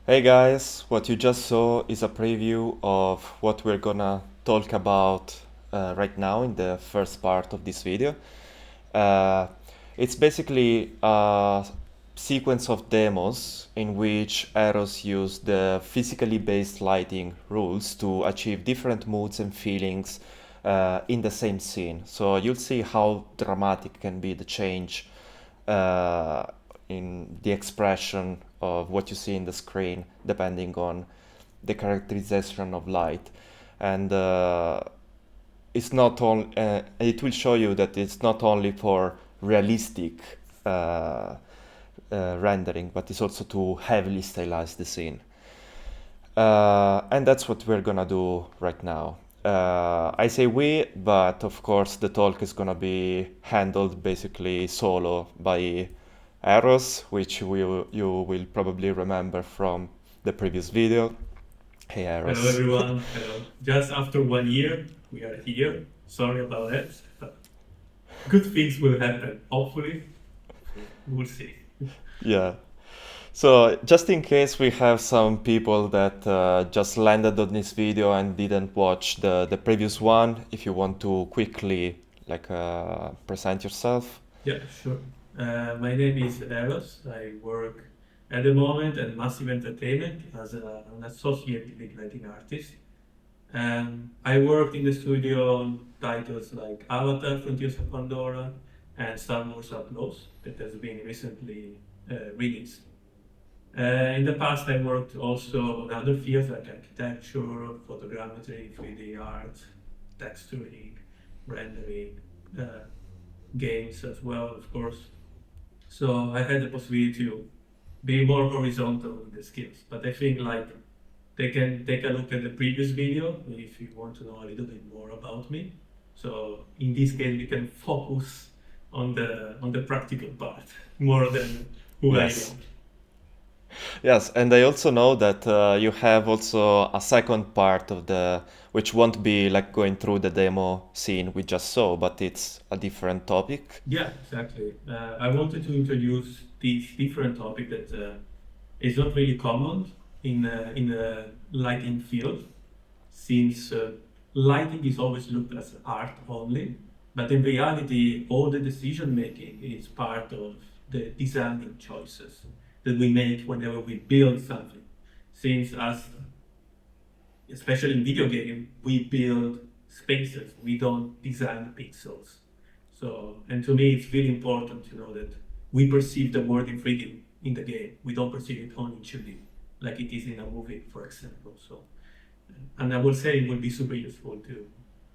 Hey guys, what you just saw is a preview of what we're gonna talk about right now in the first part of this video. Uh, it's basically a sequence of demos in which EROS use the physically based lighting rules to achieve different moods and feelings in the same scene. So you'll see how dramatic can be the change uh, in the expression of what you see in the screen depending on the characterization of light. And it's not only it will show you that it's not only for realistic uh, rendering, but it's also to heavily stylize the scene. And that's what we're gonna do right now. I say we, but of course the talk is gonna be handled basically solo by Eros, which you will probably remember from the previous video. Hey Hello Eros. everyone. Hello. Just after 1 year, we are here. Sorry about that. But good things will happen. Hopefully, we'll see. Yeah. So just in case we have some people that just landed on this video and didn't watch the previous one, if you want to quickly present yourself. Yeah, sure. My name is EROS. I work at the moment at Massive Entertainment as an associate lead lighting artist. I worked in the studio on titles like Avatar, Frontiers of Pandora, and Star Wars Outlaws that has been recently released. In the past, I worked also in other fields like architecture, photogrammetry, 3D art, texturing, rendering, uh, games as well, of course. So I had the possibility to be more horizontal with the skills. But I think like they can take a look at the previous video if you want to know a little bit more about me. So in this case, we can focus on the practical part more than who I Yes. am. Yes, and I also know that you have also a second part of the, which won't be like going through the demo scene we just saw, but it's a different topic. Yeah, exactly. I wanted to introduce this different topic that is not really common in the lighting field, since lighting is always looked as art only, but in reality, all the decision making is part of the designing choices that we make whenever we build something. Since as especially in video game, we build spaces, we don't design pixels. So, and to me, it's really important to know that we perceive the world in 3D in the game. We don't perceive it only in 2D, like it is in a movie, for example. So, and I will say it will be super useful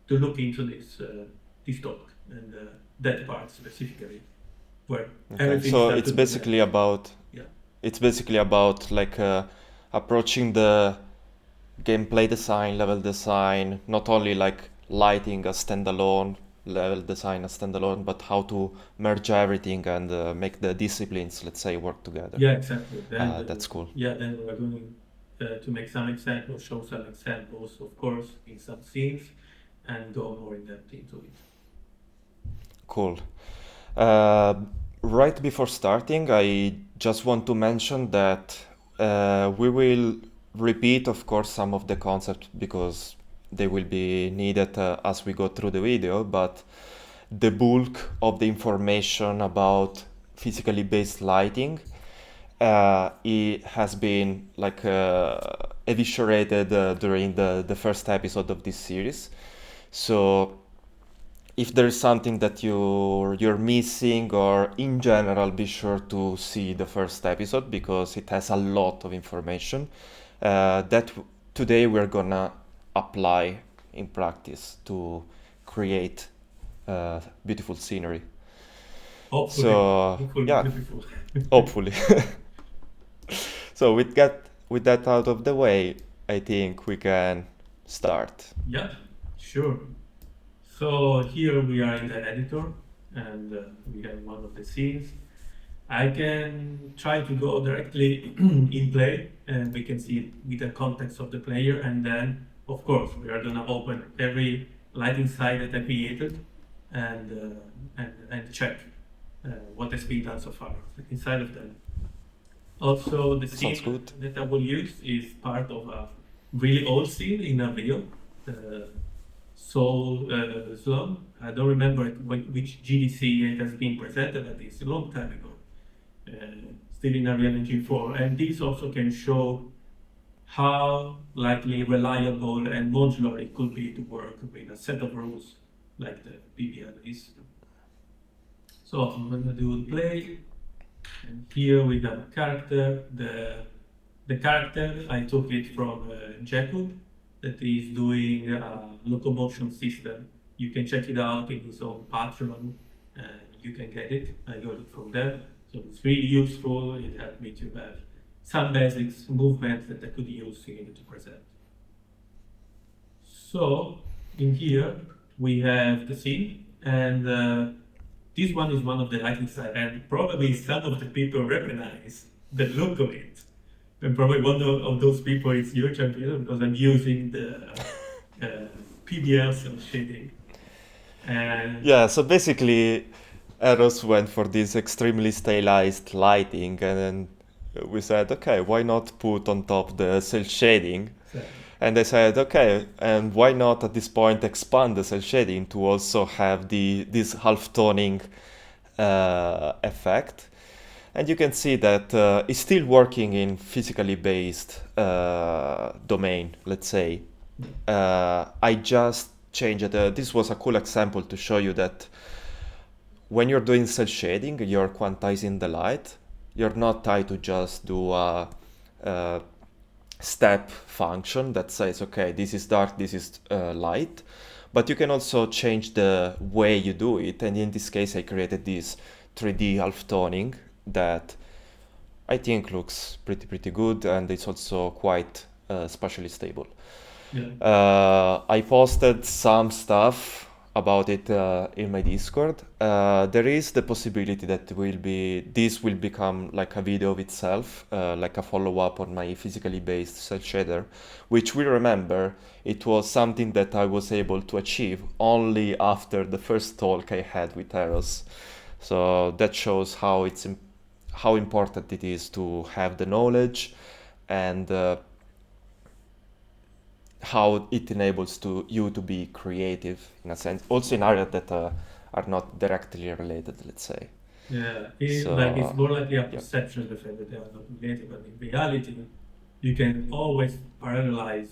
to look into this talk and that part specifically, where Okay, everything so starts to do that. Yeah. it's basically about approaching the gameplay design, level design, not only like lighting a standalone, level design a standalone, but how to merge everything and make the disciplines, let's say, work together. Yeah, exactly. That's cool. Yeah, then we're going to make some examples, show some examples, of course, in some scenes, and go more in depth into it. Cool. Uh, right before starting, I just want to mention that we will repeat, of course, some of the concepts because they will be needed as we go through the video, but the bulk of the information about physically based lighting it has been eviscerated during the first episode of this series. So if there is something that you're missing or in general, be sure to see the first episode because it has a lot of information that today we're gonna apply in practice to create beautiful scenery. Hopefully, So hopefully yeah, beautiful. hopefully. So with that out of the way, I think we can start. Yeah, sure. So here we are in the editor, and we have one of the scenes. I can try to go directly in play, and we can see it with the context of the player, and then, of course, we are gonna open every lighting site that I created, and check what has been done so far inside of them. Also, the Sounds scene good. that I will use is part of a really old scene in a reel, Soul Slum. I don't remember which GDC it has been presented, but it's a long time ago. Still in Unreal Engine 4. And this also can show how likely reliable and modular it could be to work with a set of rules like the PBL is. So I'm going to do play, and here we have a character. The character, I took it from Jacob, that is doing a locomotion system. You can check it out in his own Patreon, and you can get it. I got it from there. So it's really useful. It helped me to have some basics movements that I could use to present. So in here we have the scene, and this one is one of the lighting side, and probably some of the people recognize the look of it. And probably one of those people is you, Champion, because I'm using the PBL Cel Shading. And Yeah, so basically, EROS went for this extremely stylized lighting, and then we said, okay, why not put on top the cel shading? so, And they said, okay, and why not at this point expand the cel shading to also have this half toning effect? And you can see that it's still working in physically based domain, let's say. I just changed it. This was a cool example to show you that when you're doing cel shading, you're quantizing the light. You're not tied to just do a step function that says, okay, this is dark, this is light. But you can also change the way you do it. And in this case, I created this 3D half toning that I think looks pretty good, and it's also quite spatially stable. yeah. I posted some stuff about it in my Discord. There is the possibility that this will become like a video of itself, like a follow-up on my physically based cel shader, which we remember it was something that I was able to achieve only after the first talk I had with EROS. So that shows how important it is to have the knowledge, and how it enables you to be creative in a sense, also in areas that are not directly related, let's say. Yeah, like it's So more like a yeah. perception, the fact that they are not related, but in reality, you can always parallelize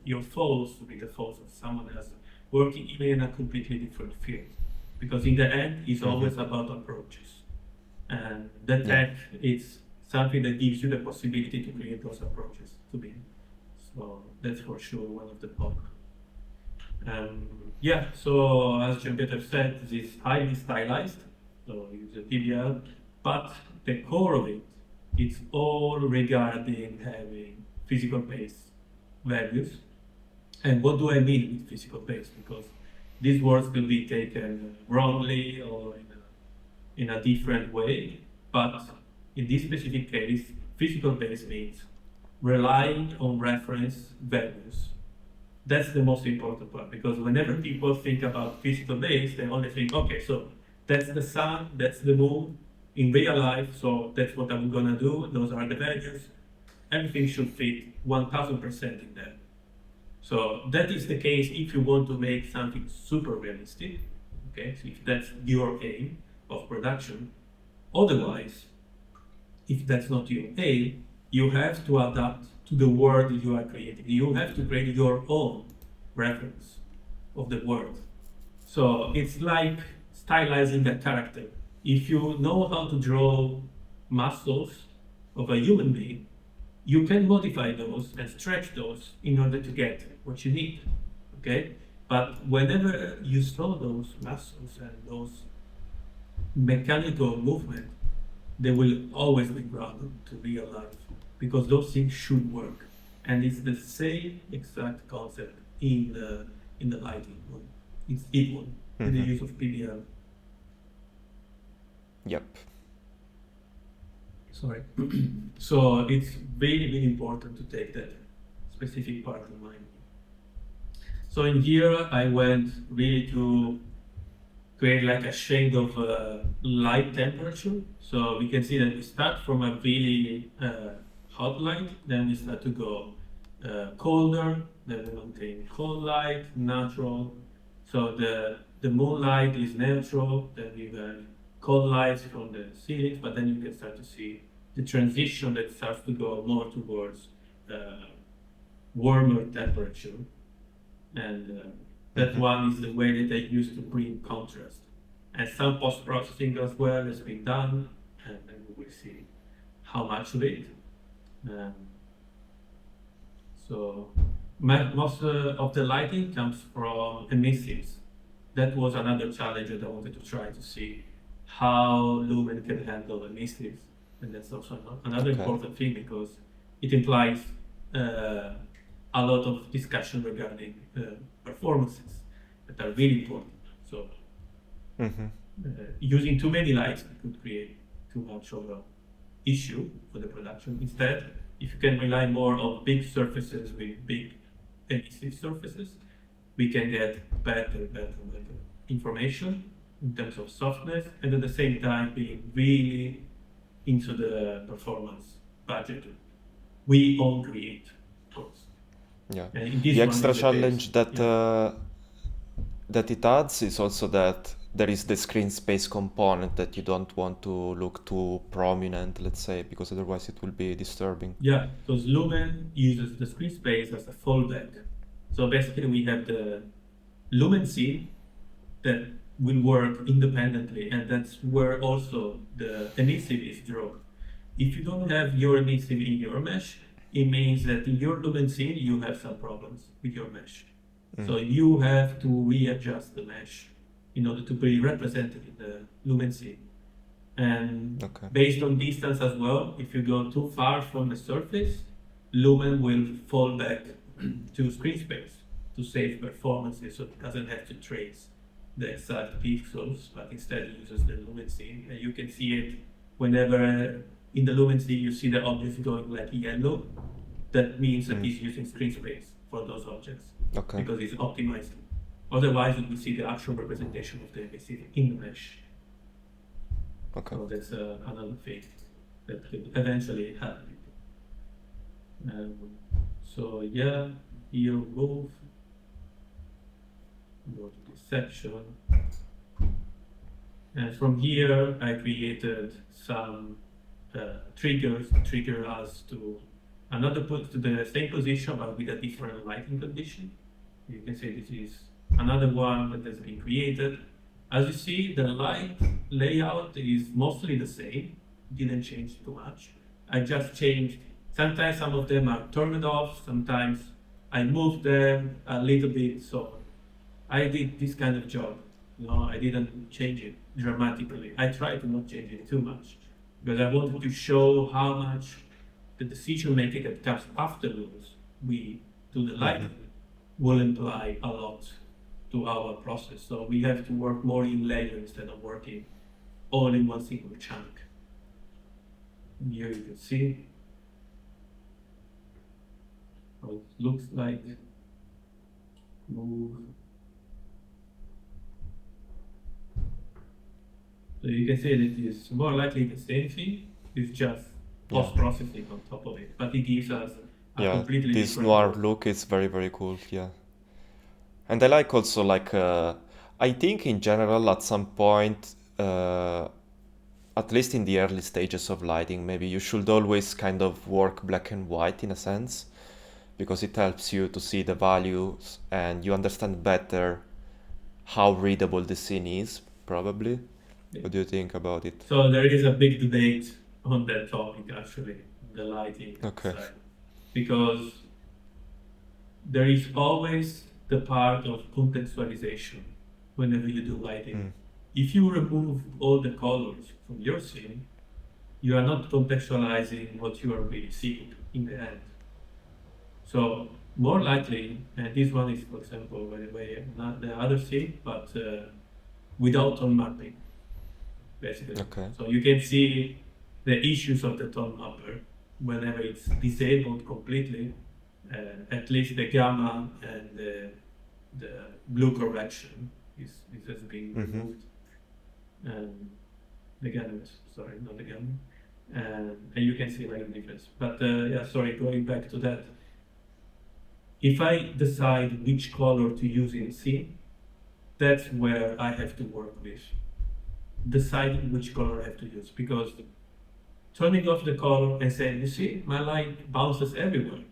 your thoughts with the thoughts of someone else working even in a completely different field, because in the end, it's always about approaches, and that Yeah. tech is something that gives you the possibility to create those approaches to be. So that's for sure one of the points. Yeah, so as Jean-Peter said, this is highly stylized, so use a PBL, but the core of it, it's all regarding having physical base values. And what do I mean with physical base? Because these words can be taken wrongly or in a different way, but in this specific case, physical base means relying on reference values. That's the most important part, because whenever people think about physical base, they only think, okay, so that's the sun, that's the moon in real life, so that's what I'm gonna do, those are the values. Everything should fit 1000% in there. So that is the case if you want to make something super realistic, okay, so if that's your aim of production. Otherwise, if that's not your aim, you have to adapt to the world you are creating. You have to create your own reference of the world. So it's like stylizing a character. If you know how to draw muscles of a human being, you can modify those and stretch those in order to get what you need. Okay? But whenever you saw those muscles and those mechanical movement, they will always be grounded to real life, because those things should work. And it's the same exact concept in the lighting one. It's equal in the use of PBL. Yep. Sorry. So it's really important to take that specific part in mind. So in here, I went really to create like a shade of light temperature. So we can see that we start from a really hot light, then we start to go colder, then we maintain cold light, natural. So the moonlight is neutral, then we have cold lights from the ceilings, but then you can start to see the transition that starts to go more towards warmer temperature. And that one is the way that they use to bring contrast. And some post-processing as well has been done, and then we will see how much of it. So most of the lighting comes from emissives. That was another challenge that I wanted to try to see how Lumen can handle emissives. And that's also another important thing because it implies a lot of discussion regarding performances that are really important. So using too many lights could create too much of an issue for the production. Instead, if you can rely more on big surfaces with big emissive surfaces, we can get better information in terms of softness, and at the same time being really into the performance budget we all create, of course. Yeah. And this The one extra is the challenge case. that it adds is also that there is the screen space component that you don't want to look too prominent, let's say, because otherwise it will be disturbing. Yeah, because Lumen uses the screen space as a fallback. So basically we have the Lumen scene that will work independently, and that's where also the emissive is drawn. If you don't have your emissive in your mesh, it means that in your Lumen scene you have some problems with your mesh. So you have to readjust the mesh in order to be represented in the Lumen scene. And based on distance as well, if you go too far from the surface, Lumen will fall back to screen space to save performances, so it doesn't have to trace the exact pixels, but instead uses the Lumen scene. And you can see it whenever in the Lumen scene you see the objects going like yellow. That means that it's using screen space for those objects because it's optimized. Otherwise, you will see the actual representation of the emissive in the mesh. So that's another thing that could eventually happen. So yeah, here move. Go to this section. And from here, I created some triggers to trigger us to another to the same position but with a different lighting condition. You can see this is another one that has been created. As you see, the light layout is mostly the same, didn't change too much. I just changed, sometimes some of them are turned off, sometimes I moved them a little bit, so I did this kind of job. I didn't change it dramatically. I tried to not change it too much because I wanted to show how much the decision making that comes afterwards we do the lighting will imply a lot to our process. So we have to work more in layers instead of working all in one single chunk. And here you can see how it looks like. Move. So you can see that it is more likely the same thing, it's just post-processing on top of it, but it gives us a completely this different noir look is very, very cool, And I like also, I think in general at some point, at least in the early stages of lighting, maybe you should always kind of work black and white in a sense, because it helps you to see the values and you understand better how readable the scene is, probably. What do you think about it? So there is a big debate on that topic, actually, the lighting side, because there is always the part of contextualization whenever you do lighting. If you remove all the colors from your scene, you are not contextualizing what you are really seeing in the end. So more likely, and this one is, for example, by the way, not the other scene, but without tone mapping, basically. So you can see the issues of the Tonemapper whenever it's disabled completely, at least the gamma and the blue correction This has been removed. The gamut, sorry, not the gamut. And you can see like the difference. But yeah, sorry, going back to that. If I decide which color to use in a scene, that's where I have to work with. Deciding which color I have to use, because turning off the color and saying, you see, my light bounces everywhere.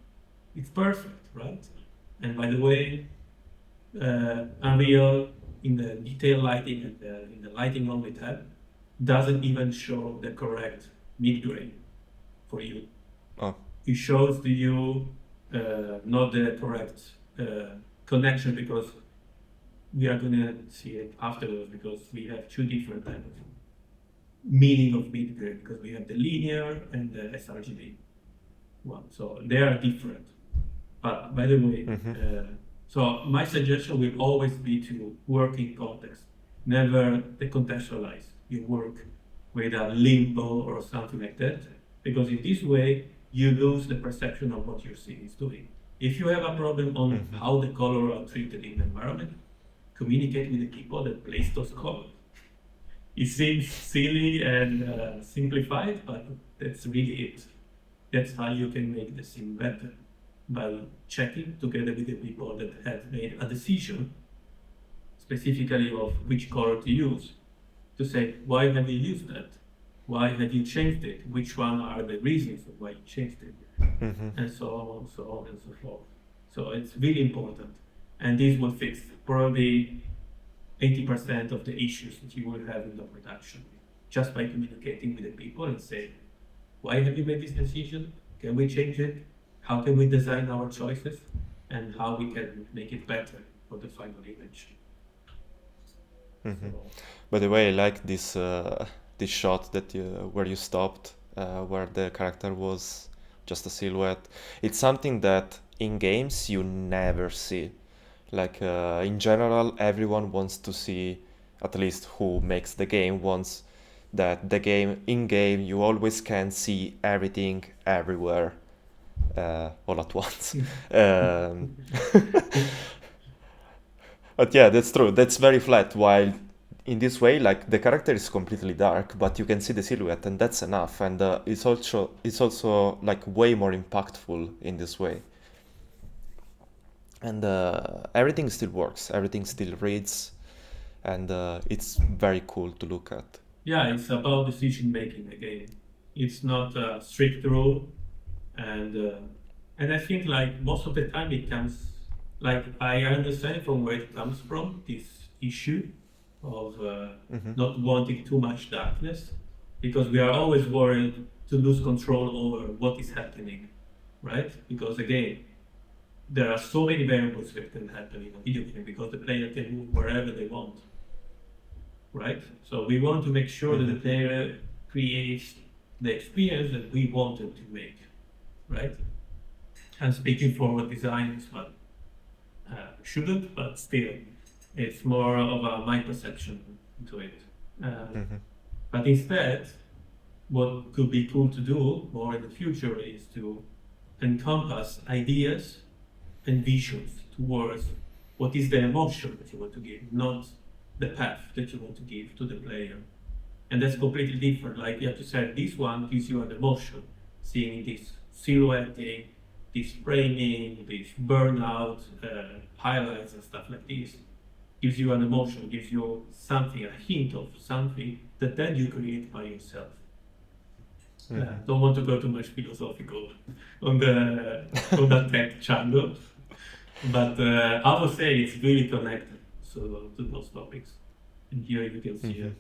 It's perfect, right? And by the way, Unreal in the detail lighting and in the lighting only tab doesn't even show the correct midgrey for you. Oh. It shows to you not the correct connection, because we are gonna see it afterwards, because we have two different types of meaning of midgrey, because we have the linear and the sRGB one, so they are different. But by the way, so my suggestion will always be to work in context, never decontextualize your work with a limbo or something like that, because in this way you lose the perception of what your scene is doing. If you have a problem on how the colors are treated in the environment, communicate with the people that place those colors. It seems silly and simplified, but that's really it. That's how you can make the scene better, by checking together with the people that have made a decision specifically of which color to use, to say, why have you used that? Why have you changed it? Which one are the reasons of why you changed it? And so on, so on and so forth. So it's really important. And this will fix probably 80% of the issues that you will have in the production, just by communicating with the people and say, why have you made this decision? Can we change it? How can we design our choices? And how we can make it better for the final image. So, by the way, I like this this shot that where you stopped, where the character was just a silhouette. It's something that in games you never see. Like in general, everyone wants to see, at least who makes the game wants that the game in game you always can see everything everywhere all at once. But yeah, that's true. That's very flat. While in this way, like the character is completely dark, but you can see the silhouette, and that's enough. And it's also like way more impactful in this way. And everything still works. Everything still reads, and it's very cool to look at. Yeah, it's about decision making again. It's not a strict rule, and I think like most of the time it comes, like I understand from where it comes from, this issue of not wanting too much darkness, because we are always worried to lose control over what is happening, right? Because again, there are so many variables that can happen in a video game, because the player can move wherever they want, right? So we want to make sure that the player creates the experience that we wanted to make, right? And speaking for designers, but shouldn't, but still, it's more of a my perception to it. But instead, what could be cool to do more in the future is to encompass ideas and visions towards what is the emotion that you want to give, not the path that you want to give to the player. And that's completely different. Like you have to say, this one gives you an emotion, seeing this silhouetting, this framing, this burnout, highlights and stuff like this, gives you an emotion, gives you something, a hint of something that then you create by yourself. Don't want to go too much philosophical on that tech channel, but I would say it's really connected to those topics. And here you can see it.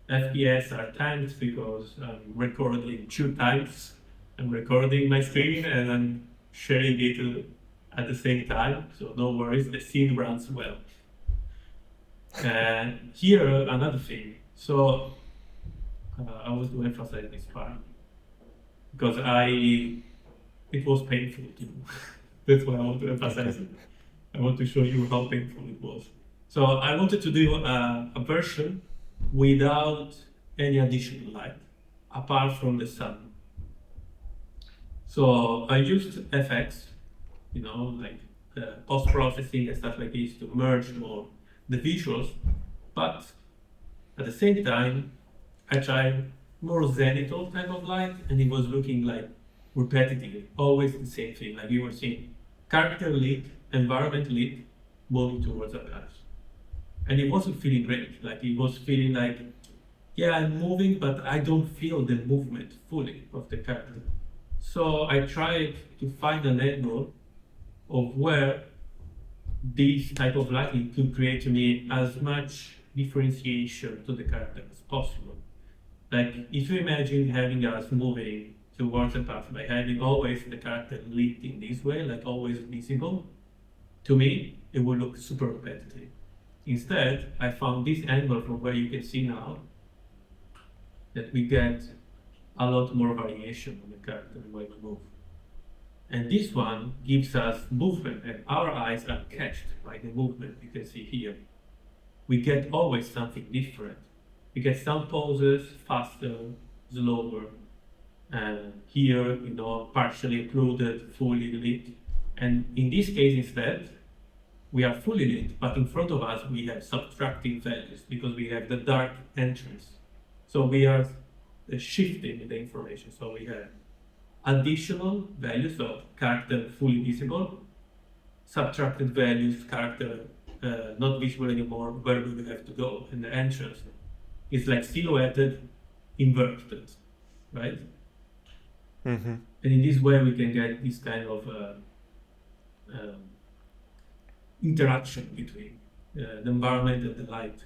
FPS are timed because I'm recording 2 times. I'm recording my screen and I'm sharing it at the same time, so no worries, the scene runs well. And here, another thing. So I want to emphasize this part because it was painful to do. That's why I want to emphasize it. I want to show you how painful it was. So I wanted to do a version without any additional light, apart from the sun. So I used FX, like post-processing and stuff like this to merge more the visuals, but at the same time, I tried more zenithal type of light, and it was looking like repetitive, always the same thing. Like you were seeing character lit, environment lit, moving towards a path. And it wasn't feeling great. Like it was feeling like, yeah, I'm moving, but I don't feel the movement fully of the character. So I tried to find an angle of where this type of lighting could create to me as much differentiation to the character as possible. Like if you imagine having us moving towards a path by having always the character lit in this way, like always visible, to me it would look super repetitive. Instead, I found this angle from where you can see now that we get a lot more variation on the character the way we move. And this one gives us movement, and our eyes are catched by the movement you can see here. We get always something different. We get some poses faster, slower, and here, partially occluded, fully lit. And in this case, instead, we are fully lit, but in front of us we have subtractive values because we have the dark entrance. So we are shifting the information. So we have additional values of character fully visible, subtracted values, character not visible anymore, where do we have to go? And the entrance is like silhouetted, inverted, right? Mm-hmm. And in this way we can get this kind of interaction between the environment and the light.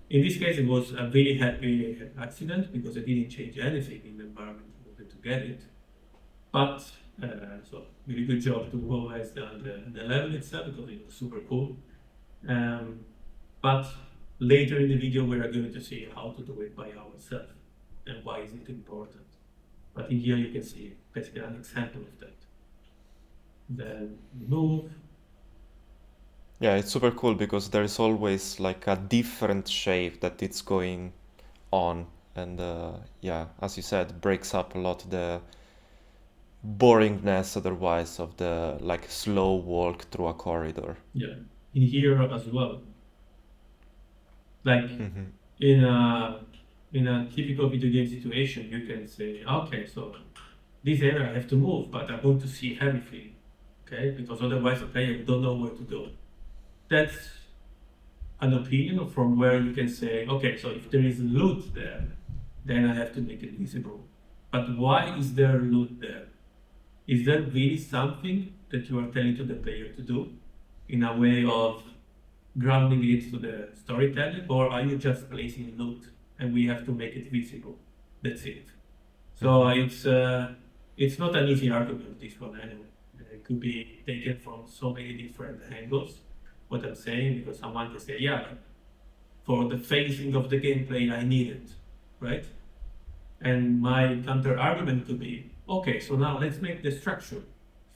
In this case, it was a really happy accident because I didn't change anything in the environment in order to get it. But so really good job to who has done the level itself because it was super cool. But later in the video, we are going to see how to do it by ourselves and why is it important. But in here, you can see basically an example of that. Then move. Yeah, it's super cool because there is always like a different shape that it's going on, and yeah, as you said, breaks up a lot the boringness otherwise of the like slow walk through a corridor. Yeah, in here as well. Like Mm-hmm. in a typical video game situation, you can say, okay, so this area I have to move, but I want to see everything, okay? Because otherwise the player don't know where to go. That's an opinion from where you can say, okay, so if there is loot there, then I have to make it visible. But why is there loot there? Is that really something that you are telling to the player to do in a way of grounding it to the storytelling, or are you just placing loot and we have to make it visible? That's it. So it's not an easy argument, this one anyway. It could be taken from so many different angles, what I'm saying, because someone can say, yeah, for the phasing of the gameplay, I need it, right? And my counter argument could be, okay, so now let's make the structure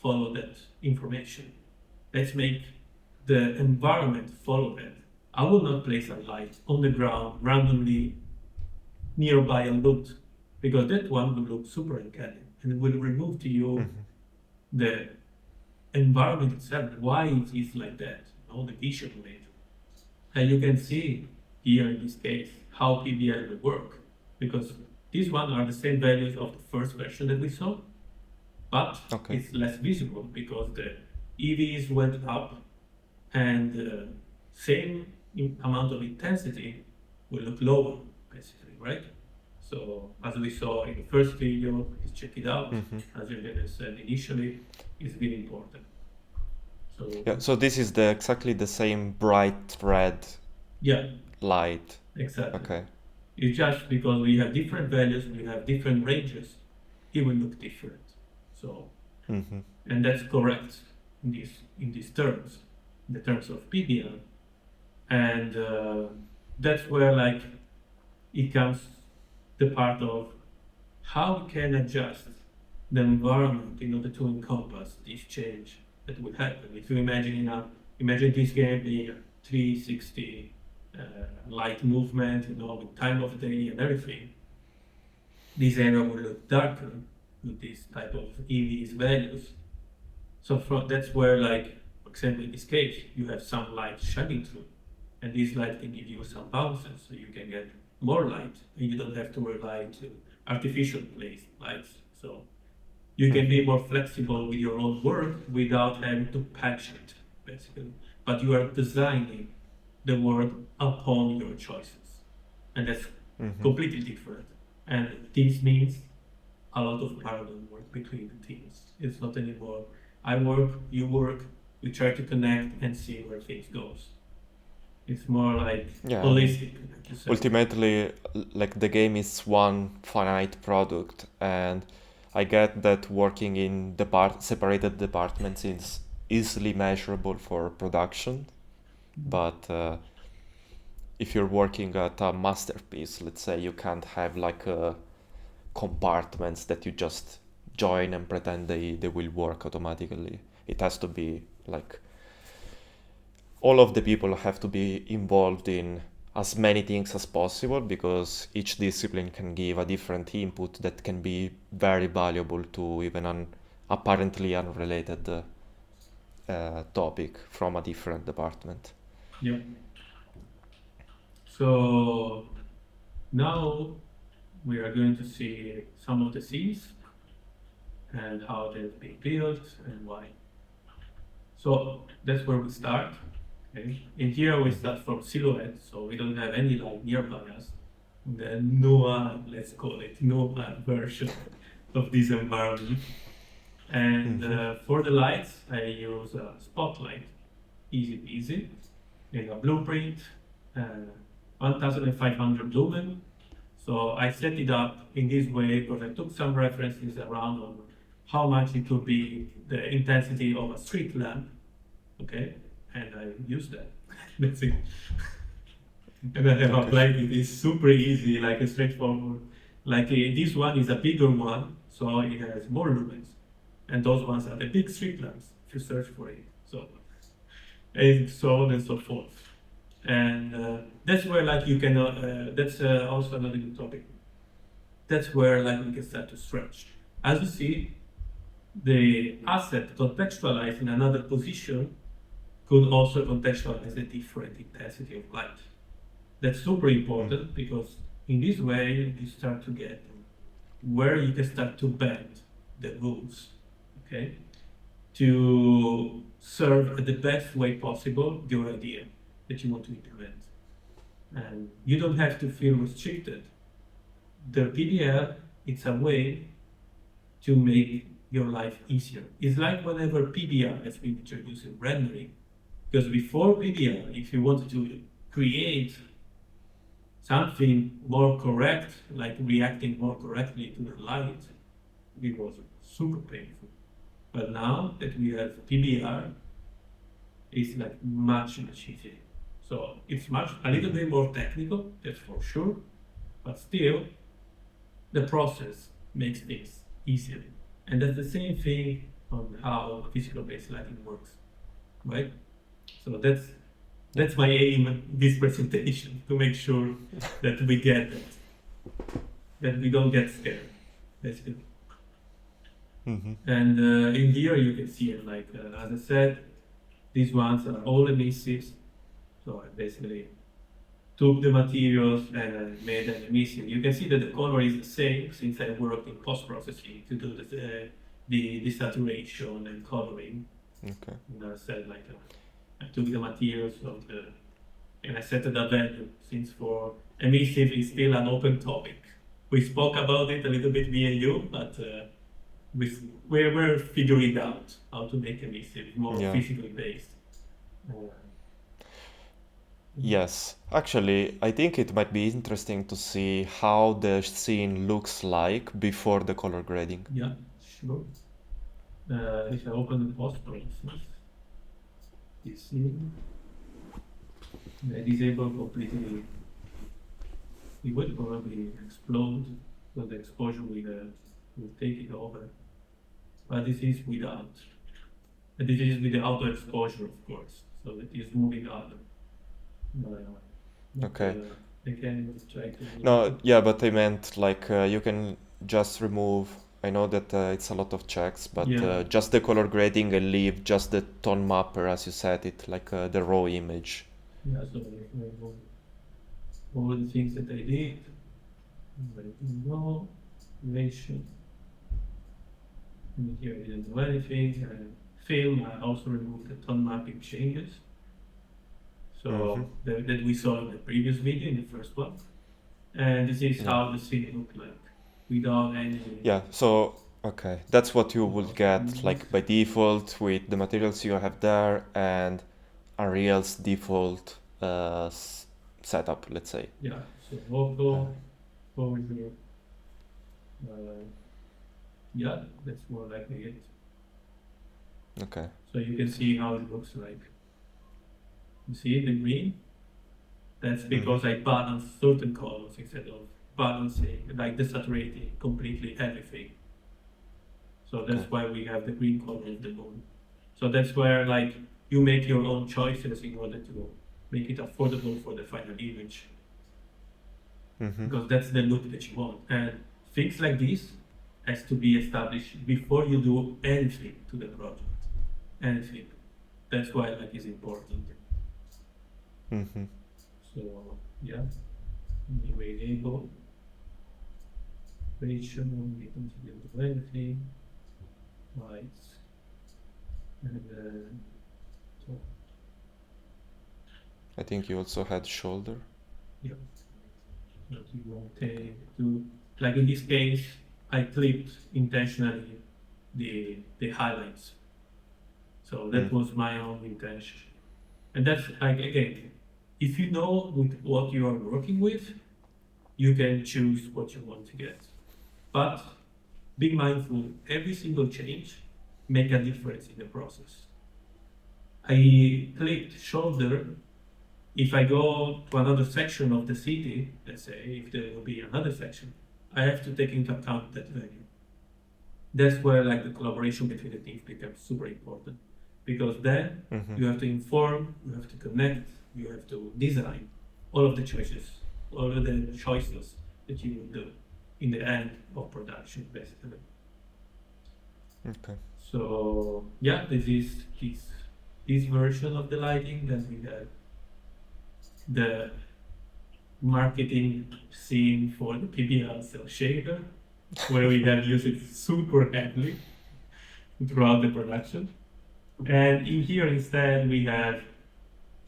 follow that information. Let's make the environment follow that. I will not place a light on the ground randomly nearby a loot, because that one will look super uncanny and it will remove to you the environment itself, why it is like that, the vision of it. And you can see here in this case how PBL will work, because these ones are the same values of the first version that we saw, but it's less visible because the EVs went up and the same amount of intensity will look lower, basically, right? So as we saw in the first video, please check it out. As Julian said initially, it's really important. So yeah, so this is exactly the same bright red light. Exactly. Okay. It's just because we have different values, we have different ranges, it will look different. So and that's correct in these terms, in the terms of PBL. And that's where like it comes the part of how we can adjust the environment in order to encompass this change that will happen. If you imagine this game being a 360 light movement, with time of day and everything, this area will look darker with this type of EV's values. So that's where, like, for example, in this case, you have some light shining through, And this light can give you some bounces, so you can get more light, and you don't have to rely to artificial placed lights. So you can be more flexible with your own work without having to patch it, basically. But you are designing the work upon your choices, and that's completely different. And this means a lot of parallel work between the teams. It's not anymore I work, you work, we try to connect and see where things goes. It's more like Yeah, holistic, like you said. ultimately, like the game is one finite product, and I get that working in separated departments is easily measurable for production, but if you're working at a masterpiece, let's say, you can't have like compartments that you just join and pretend they will work automatically. It has to be like all of the people have to be involved in as many things as possible, because each discipline can give a different input that can be very valuable to even an apparently unrelated topic from a different department. Yeah. So now we are going to see some of the scenes and how they've been built and why. So that's where we start. Okay. In here we start from silhouette, so we don't have any light nearby us. The Noir, let's call it Noir version of this environment. And for the lights, I use a spotlight, easy peasy, in a blueprint, 1500 lumen. So I set it up in this way because I took some references around on how much it would be the intensity of a street lamp, okay? And I use that. That's it. And I have applied it. It's super easy, like a straightforward. Like this one is a bigger one, so it has more lumens. And those ones are the big street lamps, if you search for it. So, and so on and so forth. And that's where like you can, that's also another good topic. That's where like we can start to stretch. As you see, the asset contextualized in another position could also contextualize a different intensity of light. That's super important because in this way you start to get where you can start to bend the rules, okay, to serve the best way possible your idea that you want to implement. And you don't have to feel restricted. The PBL, it's a way to make your life easier. It's like whenever PBR has been introduced in rendering, because before PBR, if you wanted to create something more correct, like reacting more correctly to the light, it was super painful. But now that we have PBR, it's like much easier. So it's a little bit more technical, that's for sure, but still, the process makes things easier. And that's the same thing on how physical-based lighting works, right? So that's my aim in this presentation, to make sure that we get that we don't get scared, basically. And in here you can see it, like as I said, these ones are all emissives. So I basically took the materials and I made an emissive. You can see that the color is the same since I worked in post-processing to do the saturation and coloring. Okay. And I said like I took the materials of and I set a value, since for emissive is still an open topic. We spoke about it a little bit, me and you, but we're figuring out how to make emissive more physically based. Yes, actually, I think it might be interesting to see how the scene looks like before the color grading. Yeah, sure. If I open the post process, you see, I disable completely. It would probably explode, so the exposure will take it over. But this is without. And this is with the auto exposure, of course, so it is moving out. Okay. They can try to. No, yeah, but I meant like you can just remove. I know that it's a lot of checks, but just the color grading and leave just the Tonemapper as you set it, like the raw image. Yeah, so all the things that I did, no relation. And here I didn't do anything. Film, I also removed the tone mapping changes. So that we saw in the previous video, in the first one. And this is how the scene looked like without any. Yeah, so okay, that's what you will get like by default with the materials you have there and Unreal's default setup, let's say. Yeah, so local, over here. Yeah, that's more likely it. Okay. So you can see how it looks like. You see the green? That's because I balanced certain colors instead of balancing, like desaturating completely everything. So that's why we have the green color of the moon. So that's where like you make your own choices in order to make it affordable for the final image. Because that's the look that you want. And things like this has to be established before you do anything to the project. Anything. That's why like is important. So yeah, new variable. Aberration, we continue to do anything. Lights. And then I think you also had shoulder. yeah. But you won't take to, like in this case, I clipped intentionally the highlights. So that was my own intention. And that's like again, if you know with what you are working with, you can choose what you want to get. But be mindful, every single change make a difference in the process. I clicked shoulder. If I go to another section of the city, let's say, if there will be another section, I have to take into account that value. That's where like the collaboration between the teams becomes super important. Because then you have to inform, you have to connect, you have to design all of the choices that you will do in the end of production, basically. Okay. So yeah, this is this version of the lighting. Then we have the marketing scene for the PBL Cel Shader, where we have used it super heavily throughout the production. And in here instead we have,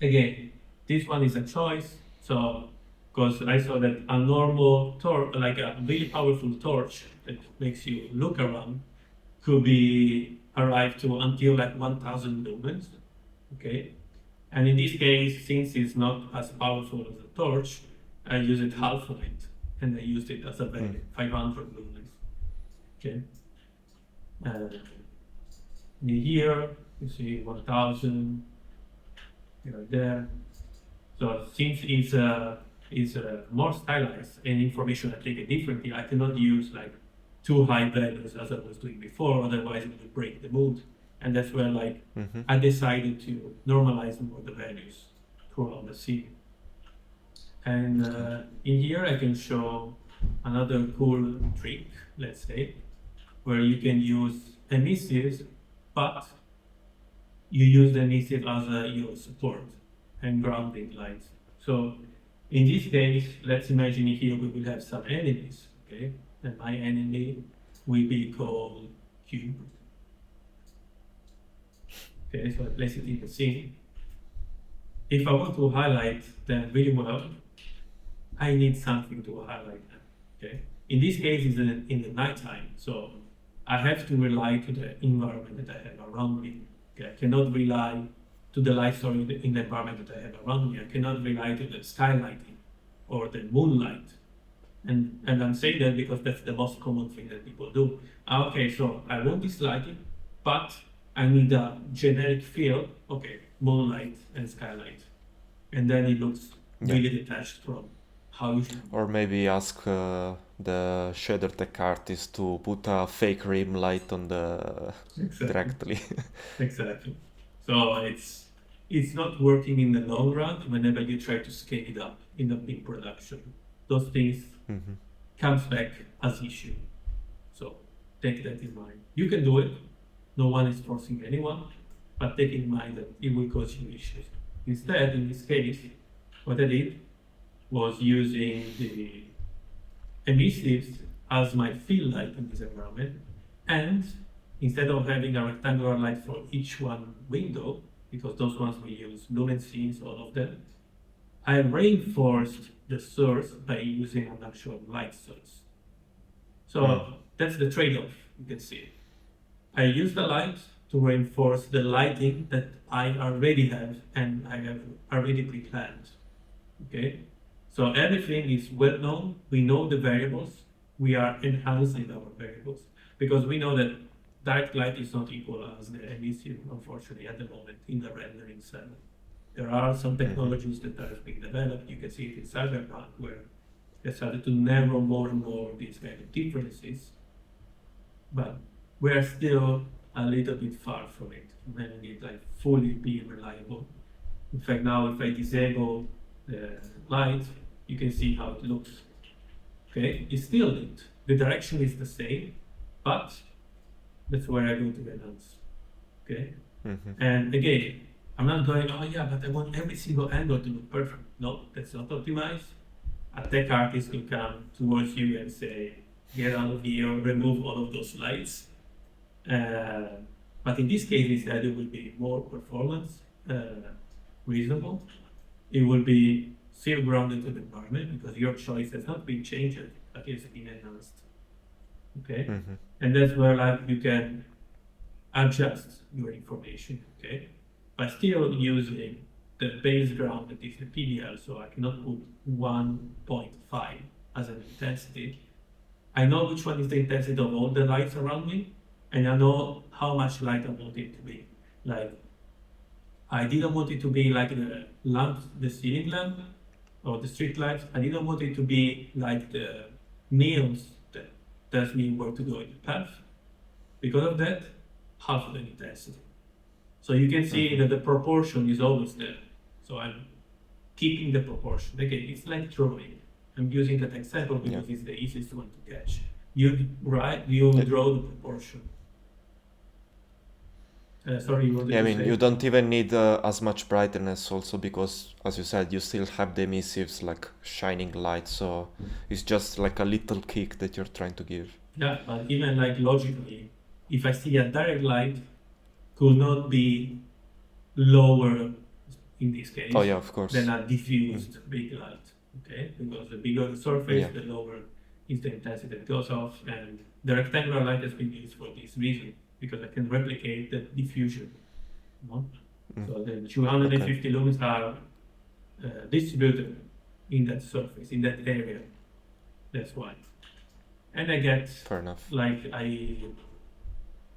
again, this one is a choice. So, because I saw that a normal torch, like a really powerful torch that makes you look around, could be arrived to until like 1000 lumens, okay? And in this case, since it's not as powerful as a torch, I use it half of it, and I used it as a value, 500 lumens, okay? And here, you see 1000, there. So since it's more stylized and information I take it differently, I cannot use like too high values as I was doing before, otherwise it would break the mood. And that's where like I decided to normalize more the values throughout the scene. And in here I can show another cool trick, let's say, where you can use emissives, but you use the emissive as a EROS support and grounding lights. So in this case, let's imagine here we will have some enemies, okay? And my enemy will be called Cube. Okay, so I place it in the scene. If I want to highlight them really well, I need something to highlight them, okay? In this case, it's in the nighttime, so I have to rely to the environment that I have around me. Okay? I cannot rely to the light source in the environment that I have around me. I cannot rely to the skylighting or the moonlight. And I'm saying that because that's the most common thing that people do. Okay, so I want this lighting, but I need a generic feel, okay, moonlight and skylight. And then it looks really detached from how you should. Or maybe ask the shader tech artist to put a fake rim light on the directly. Exactly. So it's not working in the long run whenever you try to scale it up in a big production. Those things comes back as issue. So take that in mind. You can do it. No one is forcing anyone, but take in mind that it will cause you issues. Instead, in this case, what I did was using the emissives as my fill light in this environment, and instead of having a rectangular light for each one window, because those ones we use lumen scenes, all of them, I reinforced the source by using an actual light source. So that's the trade-off, you can see. I use the light to reinforce the lighting that I already have and I have already pre-planned. Okay, so everything is well known. We know the variables. We are enhancing our variables because we know that direct light is not equal as the emissive, unfortunately, at the moment in the rendering cell. There are some technologies that are being developed. You can see it in Cyberpunk where they started to narrow more and more these kind of differences, but we're still a little bit far from it, making it like fully be reliable. In fact, now if I disable the light, you can see how it looks. Okay, it's still lit. The direction is the same, but that's where I go to enhance. Okay, and again, I'm not going, oh yeah, but I want every single angle to look perfect. No, that's not optimized. A tech artist will come towards you and say, get out of here, remove all of those lights. But in this case, instead, it will be more performance reasonable. It will be still grounded to the environment because your choice has not been changed, but it's been enhanced. Okay, and that's where like you can adjust your information. Okay, but still using the base ground that is the PBL, so I cannot put 1.5 as an intensity. I know which one is the intensity of all the lights around me, and I know how much light I want it to be. Like, I didn't want it to be like the lamp, the ceiling lamp, or the street lights. I didn't want it to be like the neons that tells me where to go in the path. Because of that, half the intensity. So you can see that the proportion is always there. So I'm keeping the proportion. Again, it's like drawing. I'm using that example because it's the easiest one to catch. You draw the proportion. Sorry, you wanted Yeah, I to mean, say? you don't even need as much brightness also because, as you said, you still have the emissives like shining light, so it's just like a little kick that you're trying to give. Yeah, but even like logically, if I see a direct light, could not be lower in this case Oh yeah, of course. than a diffused big light. Okay, because the bigger the surface, the lower is the intensity that goes off, and the rectangular light has been used for this reason because I can replicate the diffusion. No? So the 250 lumens are distributed in that surface, in that area. That's why. And I get Fair enough. like I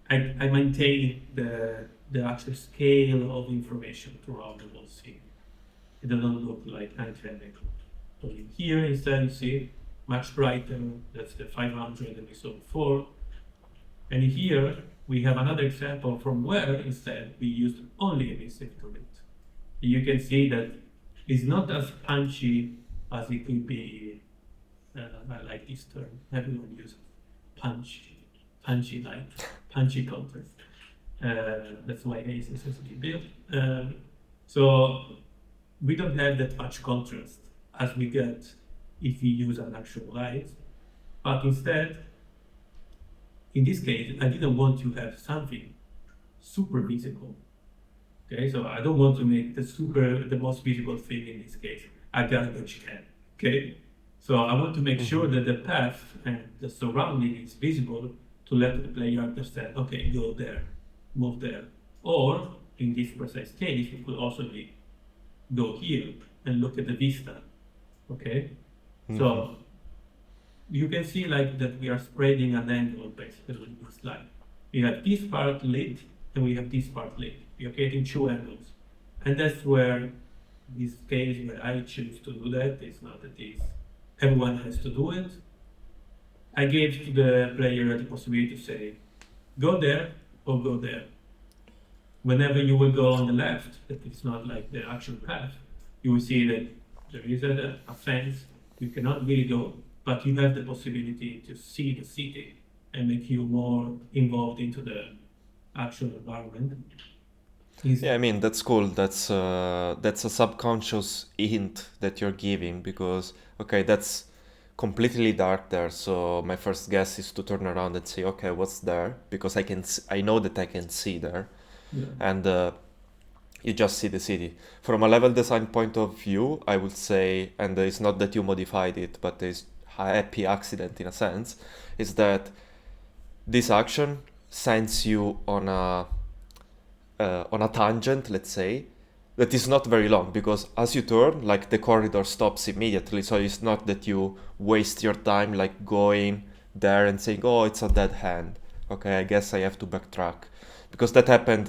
maintain the actual scale of information throughout the whole scene. It doesn't look like identical. So here instead you see much brighter, that's the 500 that we saw before. And here we have another example from where instead we used only emissive to it. You can see that it's not as punchy as it could be. I like this term, everyone uses punchy light, punchy contrast. That's why ACE is built. So we don't have that much contrast as we get if we use an actual light, but instead, in this case, I didn't want to have something super visible. Okay, so I don't want to make the most visible thing in this case a garbage can. Okay, so I want to make sure that the path and the surrounding is visible to let the player understand, okay, go there, move there. Or in this precise case, it could also be go here and look at the vista. Okay, so you can see like that we are spreading an angle basically in this slide. We have this part lit and we have this part lit. We are creating two angles. And that's where this case where I choose to do that, it's not that everyone has to do it. I gave to the player the possibility to say, go there or go there. Whenever you will go on the left, that it's not like the actual path, you will see that there is a fence, you cannot really go, but you have the possibility to see the city and make you more involved into the actual environment. Yeah, I mean that's cool. That's a subconscious hint that you're giving because okay, that's completely dark there. So my first guess is to turn around and say, okay, what's there? Because I know that I can see there, Yeah. and you just see the city. From a level design point of view, I would say, and it's not that you modified it, but it's a happy accident in a sense, is that this action sends you on a tangent, let's say, that is not very long because as you turn, like the corridor stops immediately. So it's not that you waste your time like going there and saying, "Oh, it's a dead hand." Okay, I guess I have to backtrack because that happened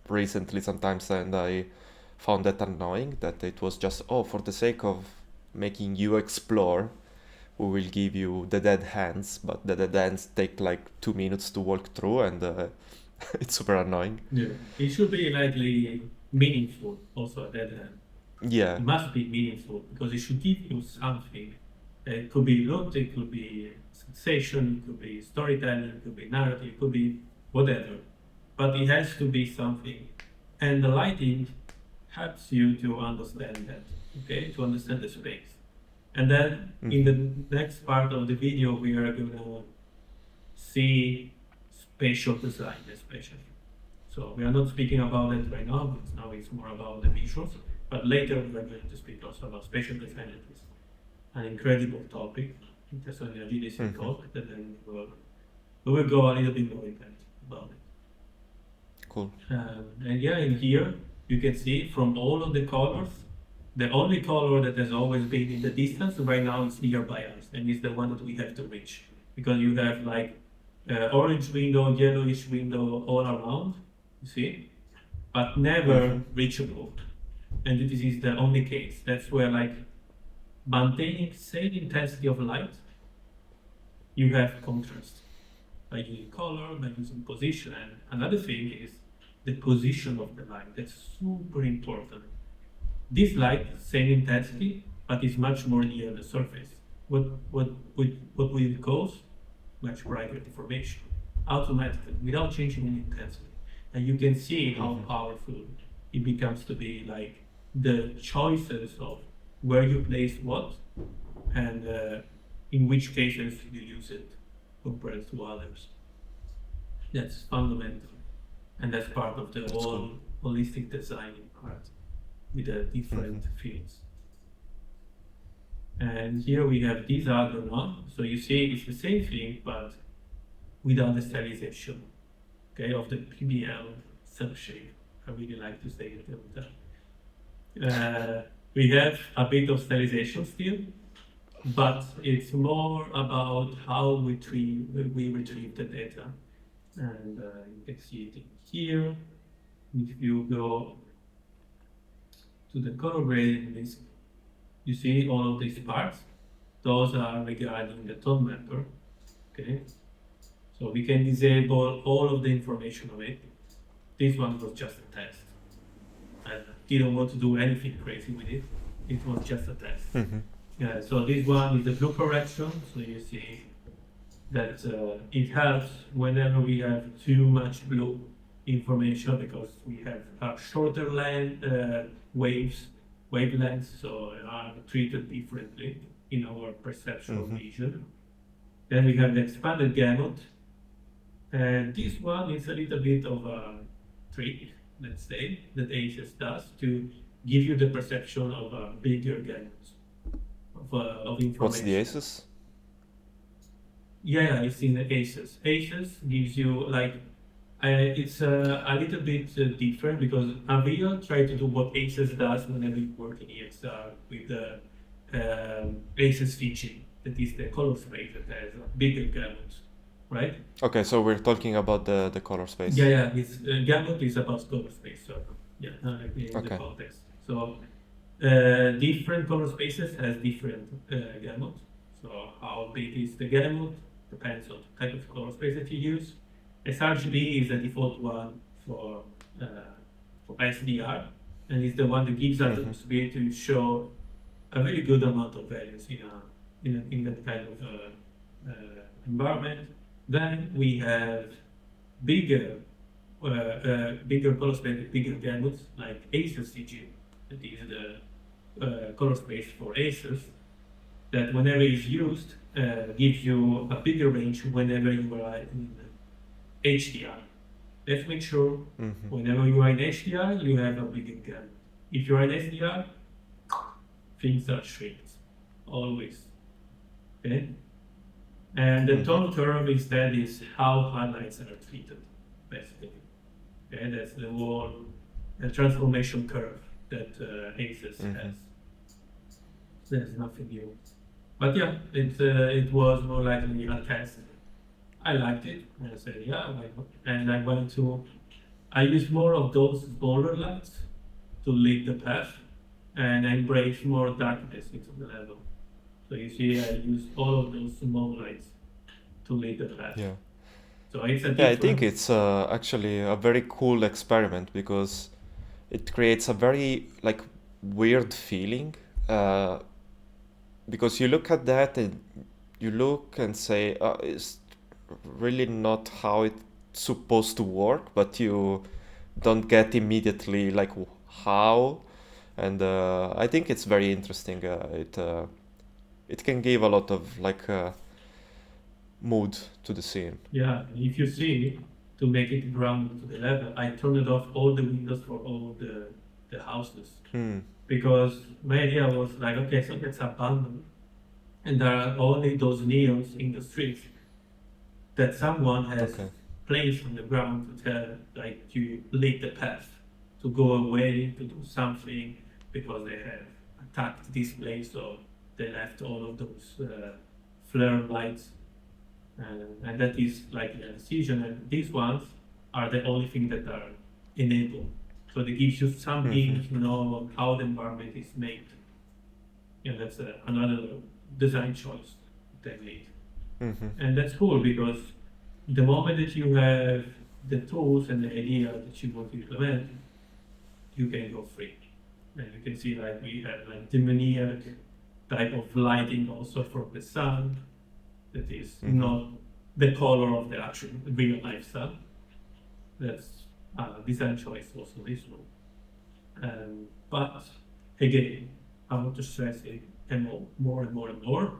recently sometimes, and I found that annoying. That it was just, oh, for the sake of making you explore, we will give you the dead hands, but the dead hands take like 2 minutes to walk through, and it's super annoying. Yeah. It should be likely meaningful also at that end. Yeah. It must be meaningful because it should give you something. It could be loot, it could be sensation, it could be storytelling, it could be narrative, it could be whatever. But it has to be something. And the lighting helps you to understand that, okay? To understand the space. And then in the next part of the video, we are gonna see spatial design especially. So we are not speaking about it right now, because now it's more about the visuals. But later we are going to speak also about spatial design. It is an incredible topic in terms of the GDC talk, that then we will go a little bit more in depth about it. Cool. And yeah, in here you can see from all of the colors, the only color that has always been in the distance right now is nearby us, and it's the one that we have to reach. Because you have like orange window, yellowish window all around, you see, but never reachable. And this is the only case. That's where like maintaining same intensity of light, you have contrast by using color, by using position. And another thing is the position of the light. That's super important. This light, same intensity, but is much more near the surface. What will cause much brighter deformation automatically without changing any intensity. And you can see how powerful it becomes to be, like the choices of where you place what and in which cases you use it compared to others. That's fundamental, and that's part of the whole holistic designing part with the different fields. And here we have this other one. So you see it's the same thing, but without the stylization, okay, of the PBL Cel Shader. I really like to say it every time. We have a bit of stylization still, but it's more about how we retrieve the data. And you can see it in here. If you go to the color grading list, you see all of these parts. Those are regarding the Tonemapper, okay? So we can disable all of the information of it. This one was just a test. I didn't want to do anything crazy with it. It was just a test. Yeah, so this one is the blue correction. So you see that it helps whenever we have too much blue information because we have shorter wavelengths, so are treated differently in our perceptual vision. Then we have the expanded gamut. And this one is a little bit of a trick, let's say, that ACES does to give you the perception of a bigger gamut of information. What's the ACES? Yeah, it's in the ACES. ACES gives you like, it's a little bit different because Unreal tried to do what ACES does whenever you work in EXR with the ACES feature, that is the color space that has a bigger gamut, right? Okay, so we're talking about the color space. Yeah, it's gamut is about color space, so yeah, in the context. So different color spaces has different gamut. So how big is the gamut depends on the type of color space that you use. sRGB is the default one for SDR, and it's the one that gives us the possibility to show a very good amount of values in that kind of environment. Then we have bigger bigger color space with bigger gamuts, like Acer CG, that is the color space for Acers, that whenever it's used, gives you a bigger range whenever you are in HDR. Let's make sure whenever you are in HDR, you have a bigger gamut. If you are in SDR, things are shrinked, always. Okay? And the tone curve instead is how highlights are treated, basically. Okay, that's the whole transformation curve that ACES has. There's nothing new. But yeah, it was more likely a test. I liked it, and I said, yeah, why not? And I went to, I used more of those smaller lights to lead the path, and I embrace more darkness into the level. So you see, I used all of those small lights to lead the path. Yeah. So it's a Yeah, I think different, it's actually a very cool experiment because it creates a very like weird feeling. Because you look at that and you look and say, it's really not how it's supposed to work, but you don't get immediately like how. And I think it's very interesting. It can give a lot of like mood to the scene. yeah, if you see, to make it grounded to the level, I turned off all the windows for all the houses. Because my idea was like, okay, so that's abandoned. And there are only those neons in the streets that someone has Okay. placed on the ground to tell, like, to lead the path, to go away, to do something, because they have attacked this place, so they left all of those flare lights. And that is like a decision, and these ones are the only thing that are enabled. So they gives you some hints, you know, how the environment is made. And that's another design choice they made. And that's cool because the moment that you have the tools and the idea that you want to implement, you can go free. And you can see like we have like demoniac type of lighting also from the sun that is not the color of the actual real life sun. That's design choice also this one. But again, I want to stress it and more and more and more.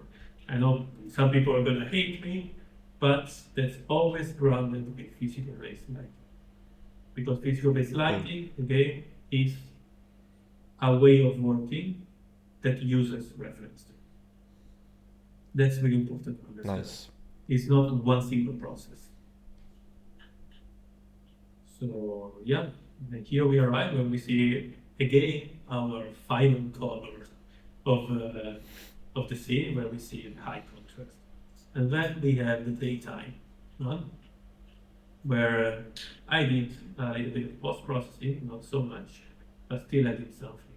I know some people are gonna hate me, but that's always grounded with physical-based lighting. Because physical-based lighting, again, is a way of working that uses reference. That's really important to understand. Nice. It's not one single process. So yeah, and here we arrive when we see again our final color of the scene, where we see high contrast. And then we have the daytime one, where I did a little bit of post-processing, not so much, but still I did something.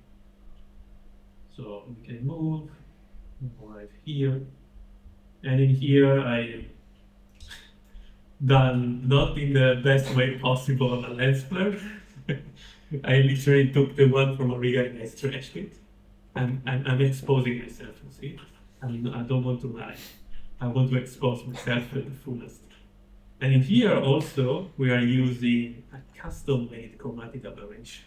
So we can move right here. And in here I done not in the best way possible a lens flare. I literally took the one from Origa and I stretched it. I'm exposing myself, you see? I mean, I don't want to lie. I want to expose myself to the fullest. And in here also, we are using a custom-made chromatic aberration.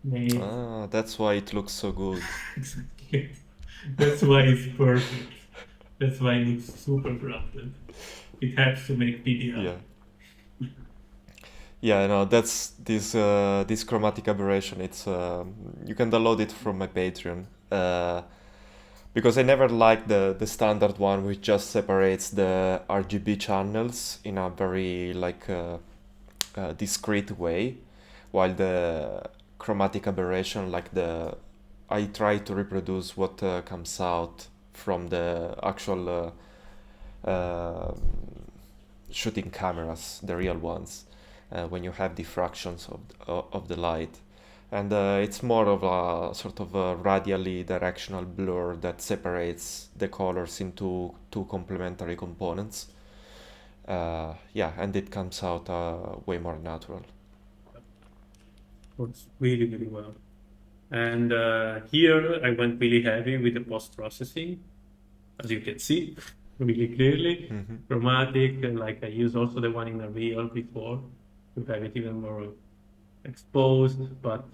That's why it looks so good. Exactly. That's why it's perfect. That's why it looks super grounded. It helps to make PBL. Yeah. Yeah, no, that's this chromatic aberration. It's you can download it from my Patreon. Because I never liked the standard one, which just separates the RGB channels in a very like discrete way, while the chromatic aberration, like I try to reproduce what comes out from the actual shooting cameras, the real ones, when you have diffractions of the light. And it's more of a sort of a radially directional blur that separates the colors into two complementary components. Yeah, and it comes out way more natural. Works really, really well. And here I went really heavy with the post-processing, as you can see, really clearly. Chromatic, like I used also the one in Unreal before. to have it even more exposed, but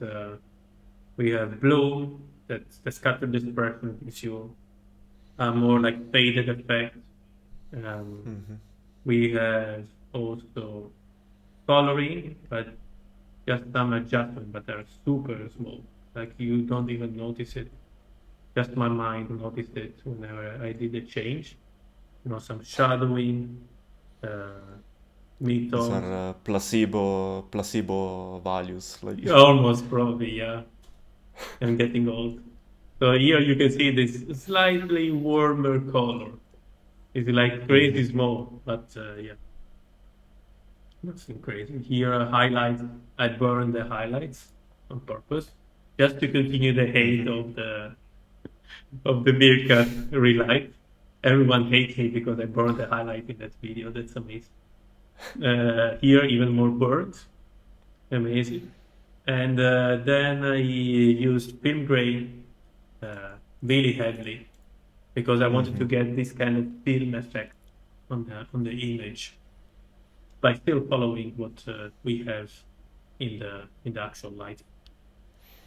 we have blue, that's the scatter dispersion, gives you a more like faded effect. We have also coloring, but just some adjustment, but they're super small. Like you don't even notice it. Just my mind noticed it whenever I did the change. Some shadowing, uh, These midtones. are placebo values. Like. Almost probably, yeah. I'm getting old. So here you can see this slightly warmer color. It's like crazy small, but yeah, nothing crazy. Here are highlights. I burned the highlights on purpose just to continue the hate of the Meerkat relight. Everyone hates me because I burned the highlight in that video. That's amazing. Here, even more birds. Amazing. And then I used film grain really heavily because I wanted to get this kind of film effect on the image by still following what we have in the actual lighting.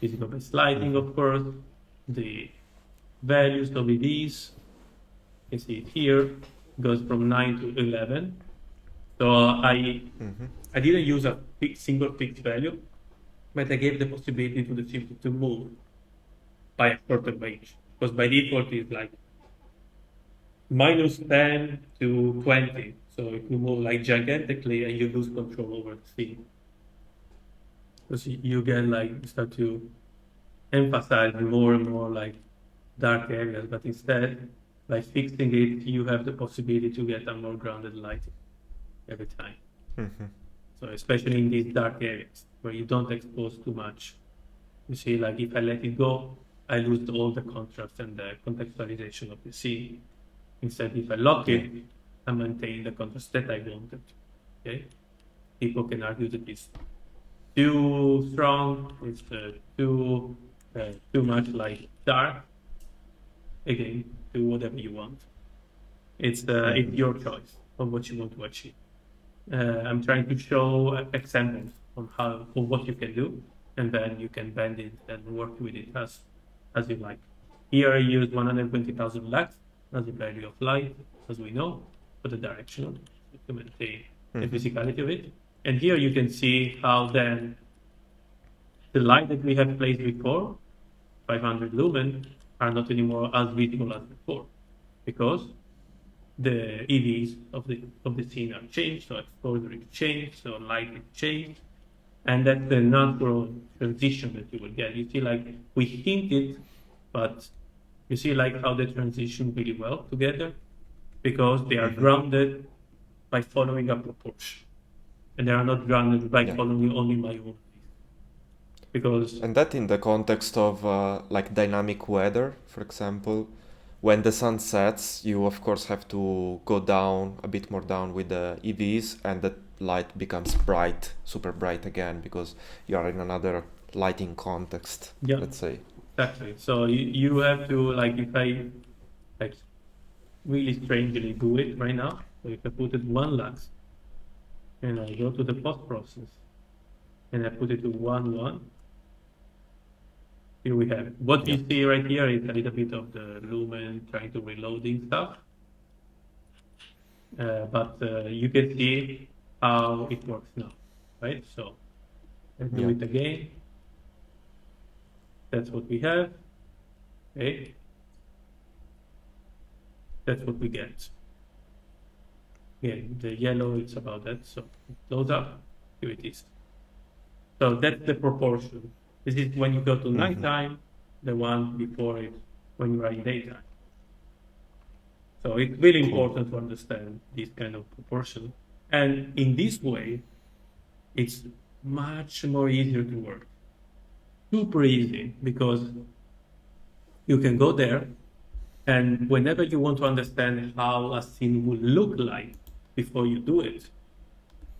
Physical based lighting, of course, the values of these. You can see it here goes from 9 to 11. So I didn't use a single fixed value, but I gave the possibility to the system to move by a certain range. Because by default it's like minus 10 to 20. So if you move like gigantically and you lose control over the scene. Because you get like start to emphasize more and more like dark areas, but instead by fixing it you have the possibility to get a more grounded lighting every time. So especially in these dark areas where you don't expose too much. You see, like if I let it go, I lose all the contrast and the contextualization of the scene. Instead, if I lock Yeah. it, I maintain the contrast that I wanted. Okay, people can argue that it's too strong, it's too much like dark. Again, do whatever you want. It's your choice of what you want to achieve. I'm trying to show examples on how on what you can do, and then you can bend it and work with it as you like. Here I use 120,000 lux as the value of light, as we know, for the directional to maintain the physicality of it. And here you can see how then the light that we have placed before, 500 lumen, are not anymore as visible as before, because the EVs of the scene are changed, so exposure is changed, so light is changed, and that's the natural transition that you will get. You see, like we hinted, but you see, like how they transition really well together because they are grounded by following a proportion, and they are not grounded by Yeah. following only my own pace. Because And that in the context of like dynamic weather, for example, when the sun sets, you of course have to go down a bit more down with the EVs, and the light becomes bright, super bright again, because you are in another lighting context, yeah, let's say. exactly. So you have to like if I like really strangely do it right now. So if I put it one lux and I go to the post process and I put it to 1, 1, here we have it. What Yeah. you see right here is a little bit of the lumen trying to reloading stuff. But you can see how it works now, right? So let's do Yeah. it again. That's what we have. Okay, that's what we get. Yeah, the yellow is about that. So it loads up. Here it is. So that's the proportion. This is when you go to nighttime, the one before it when you are in daytime. So it's really Cool. important to understand this kind of proportion. And in this way, it's much more easier to work. Super easy because you can go there and whenever you want to understand how a scene will look like before you do it,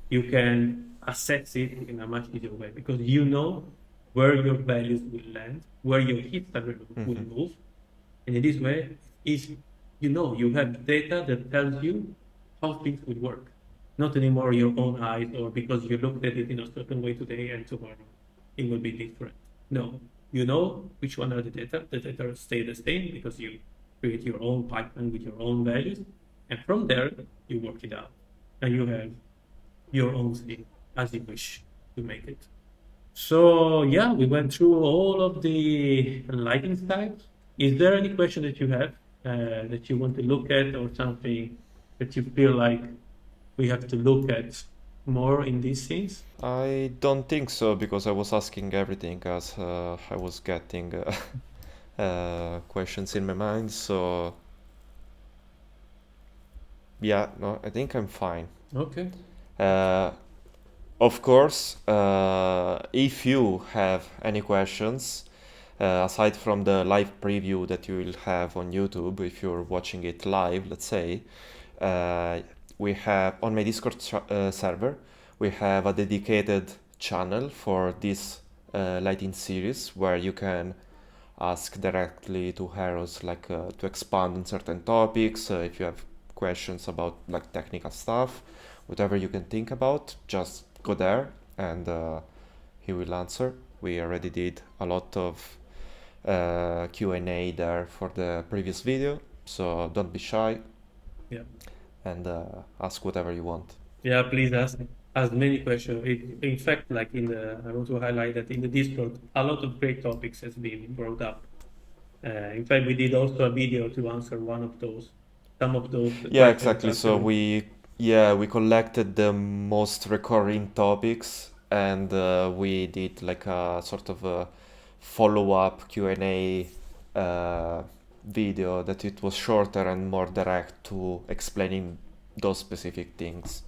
you can assess it in a much easier way because you know where your values will land, where your hits will move. And in this way, is you have data that tells you how things will work. not anymore your own eyes or because you looked at it in a certain way today and tomorrow it will be different. No, you know which one are the data. The data stay the same because you create your own pipeline with your own values, and from there you work it out, and you have your own thing as you wish to make it. So yeah, we went through all of the lighting styles. Is there any question that you have that you want to look at, or something that you feel like we have to look at more in these scenes? I don't think so because I was asking everything as I was getting questions in my mind. So yeah, no, I think I'm fine. Okay. Uh, of course, if you have any questions, aside from the live preview that you will have on YouTube, if you're watching it live, let's say, uh, we have on my Discord server, we have a dedicated channel for this lighting series where you can ask directly to heroes, like to expand on certain topics. If you have questions about like technical stuff, whatever you can think about, just go there and he will answer. We already did a lot of Q&A there for the previous video, so don't be shy. Yeah. And ask whatever you want. Yeah, please ask as many questions. In fact, like I want to highlight that in the Discord, a lot of great topics has been brought up. In fact, we did also a video to answer one of those, some of those Yeah, questions exactly. So actually. we collected the most recurring topics and we did like a sort of a follow-up Q&A video that it was shorter and more direct to explaining those specific things.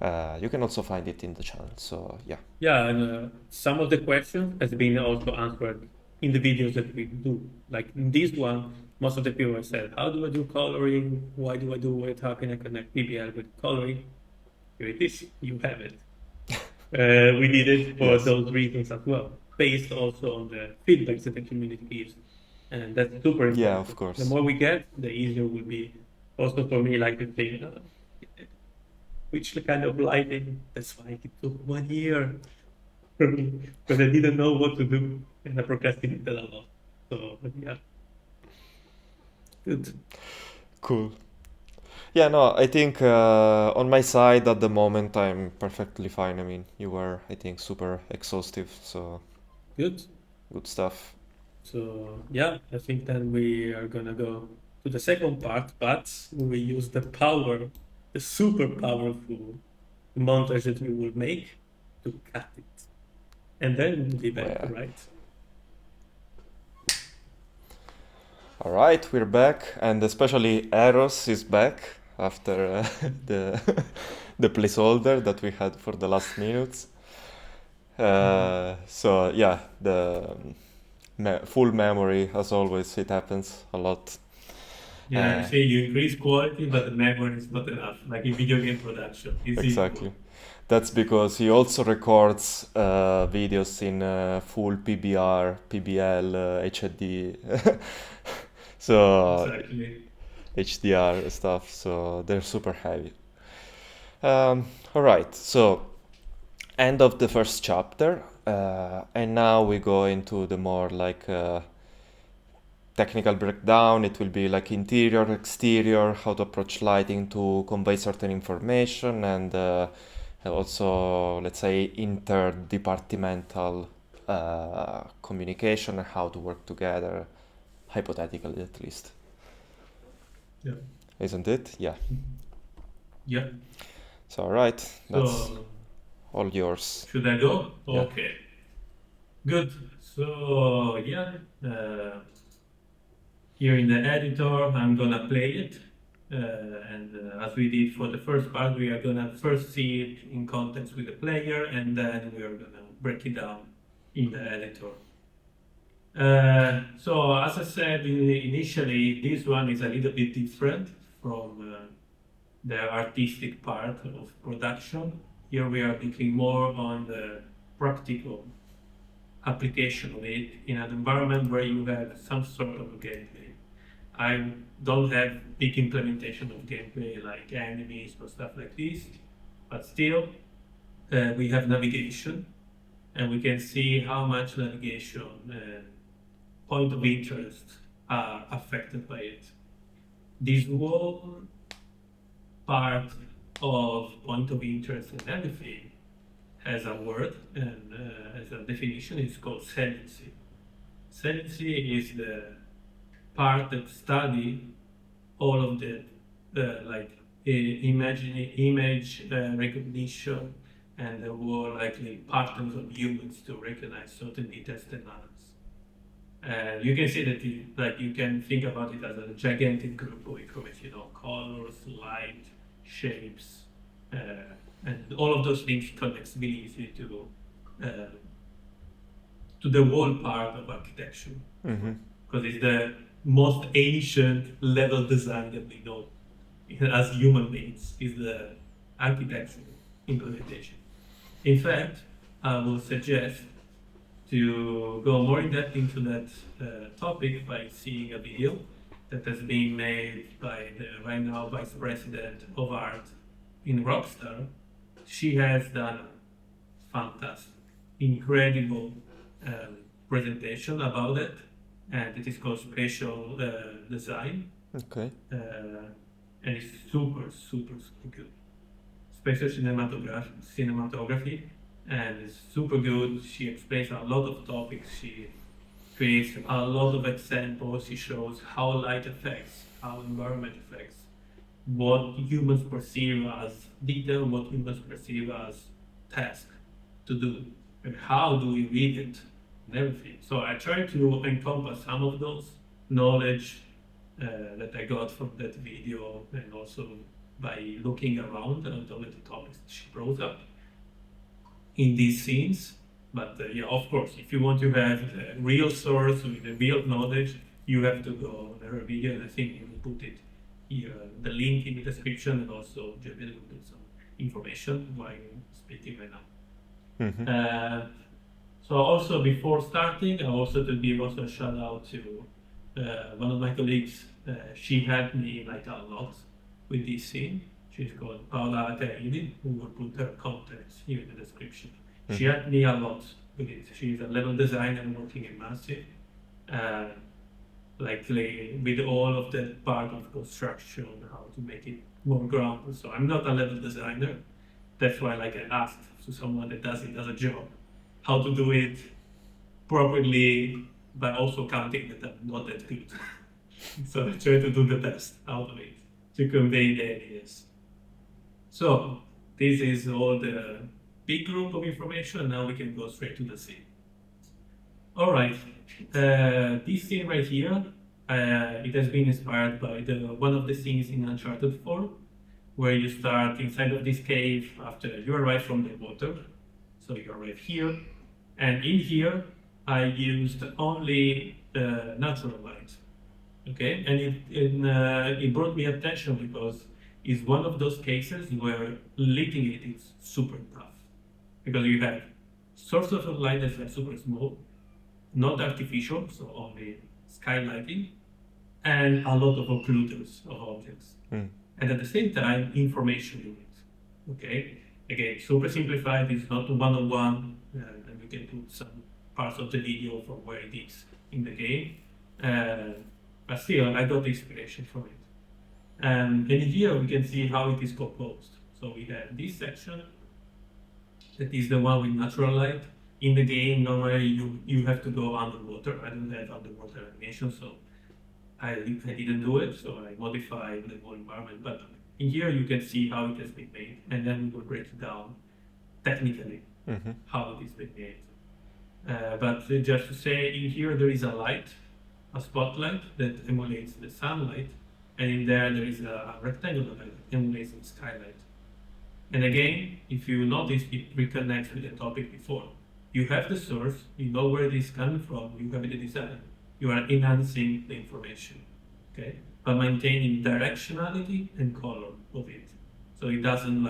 You can also find it in the channel. So yeah. Yeah, and some of the questions has been also answered in the videos that we do. Like in this one, most of the people have said, "How do I do coloring? Why do I do it? How can I connect PBL with coloring?" Here it is. You have it. We did it for Yes. those reasons as well, based also on the feedbacks that the community gives, and that's super Yeah, of important. The course. more we get, the easier it will be. Also for me, like to think, which kind of lighting. That's why it took 1 year for me because I didn't know what to do and I procrastinated a lot. So yeah, good. Cool. Yeah, no, I think on my side at the moment I'm perfectly fine. I mean, you were, I think, super exhaustive, so Good. good stuff. So yeah, I think then we are gonna go to the second part, but we use the power, the super powerful montage that we will make to cut it. And then we'll be back, Yeah. right? All right, we're back, and especially Eros is back after the the placeholder that we had for the last minutes. So yeah, the full memory as always. It happens a lot. Yeah, you say you increase quality, but the memory is not enough. Like in video game production, it's equal. Exactly. That's because he also records videos in full PBR, PBL, HD, so Exactly. HDR stuff. So they're super heavy. All right. So end of the first chapter, and now we go into the more like technical breakdown. It will be like interior, exterior, how to approach lighting to convey certain information, and also, let's say, interdepartmental communication and how to work together, hypothetically at least. Yeah. Isn't it? Yeah. Yeah. So, all right, that's So all yours. should I go? Yeah. Okay. Good. So yeah, here in the editor, I'm gonna play it. And as we did for the first part, we are gonna first see it in context with the player, and then we are gonna break it down in the editor. So as I said initially, this one is a little bit different from the artistic part of production. Here we are thinking more on the practical application of it in an environment where you have some sort of gameplay. I don't have big implementation of gameplay like enemies or stuff like this. But still, we have navigation, and we can see how much navigation point of interest are affected by it. This whole part of point of interest and everything has a word and as a definition is called saliency. Saliency is the part that study all of the image recognition and the more likely patterns of humans to recognize certain details than others. And you can see that you can think about it as a gigantic group of information, colors, light, shapes, and all of those things connects really easily to the whole part of architecture, because it's the most ancient level design that we know as human beings is the architecture implementation. In fact, I will suggest to go more in depth into that topic by seeing a video that has been made by the right now Vice President of Art in Rockstar. She has done a fantastic, incredible presentation about it, and it is called Spatial Design. Okay. And it's super, super, super good. Spatial cinematography, and it's super good. She explains a lot of topics. She creates a lot of examples. She shows how light affects, how environment affects, what humans perceive as detail, what humans perceive as task to do, and how do we read it, and everything. So I try to encompass some of those knowledge that I got from that video, and also by looking around at all the topics she brought up in these scenes. But yeah, of course, if you want to have the real source with the real knowledge, you have to go on her video, and I think you will put it here, the link in the description, and also Jamil will do some information while speaking right now. So also before starting, I also to give also a shout out to one of my colleagues. She helped me like a lot with this scene. She's called Paola Terini, who will put her contacts here in the description. She helped me a lot with it. She's a level designer working in Massive, with all of that part of construction, how to make it more grounded. So I'm not a level designer. That's why I asked to someone that does it as a job, how to do it properly, but also counting that I'm not that good. So I try to do the best out of it to convey the ideas. So this is all the big group of information, and now we can go straight to the scene. All right, this scene right here, it has been inspired by one of the scenes in Uncharted 4, where you start inside of this cave after you arrive from the water. So you arrive here, and in here I used only natural light. Okay, and it brought me attention because it's one of those cases where lighting it is super tough, because you have sources of light that are super small, not artificial, so only skylighting, and a lot of occluders of objects. And at the same time, information units. Okay, again, super simplified. It's not one-on-one, and we can put some parts of the video from where it is in the game. But still, I got the inspiration from it. And here we can see how it is composed. So we have this section, that is the one with natural light. In the game, normally you have to go underwater. I don't have underwater animation, so I didn't do it, so I modified the whole environment. But in here you can see how it has been made, and then we will break it down technically how it is being made. But just to say, in here there is a light, a spotlight that emulates the sunlight, and in there is a rectangular light that emulates the skylight. And again, if you notice, it reconnects with the topic before. You have the source, you know where it is coming from, you have the design. You are enhancing the information, okay? But maintaining directionality and color of it. So it doesn't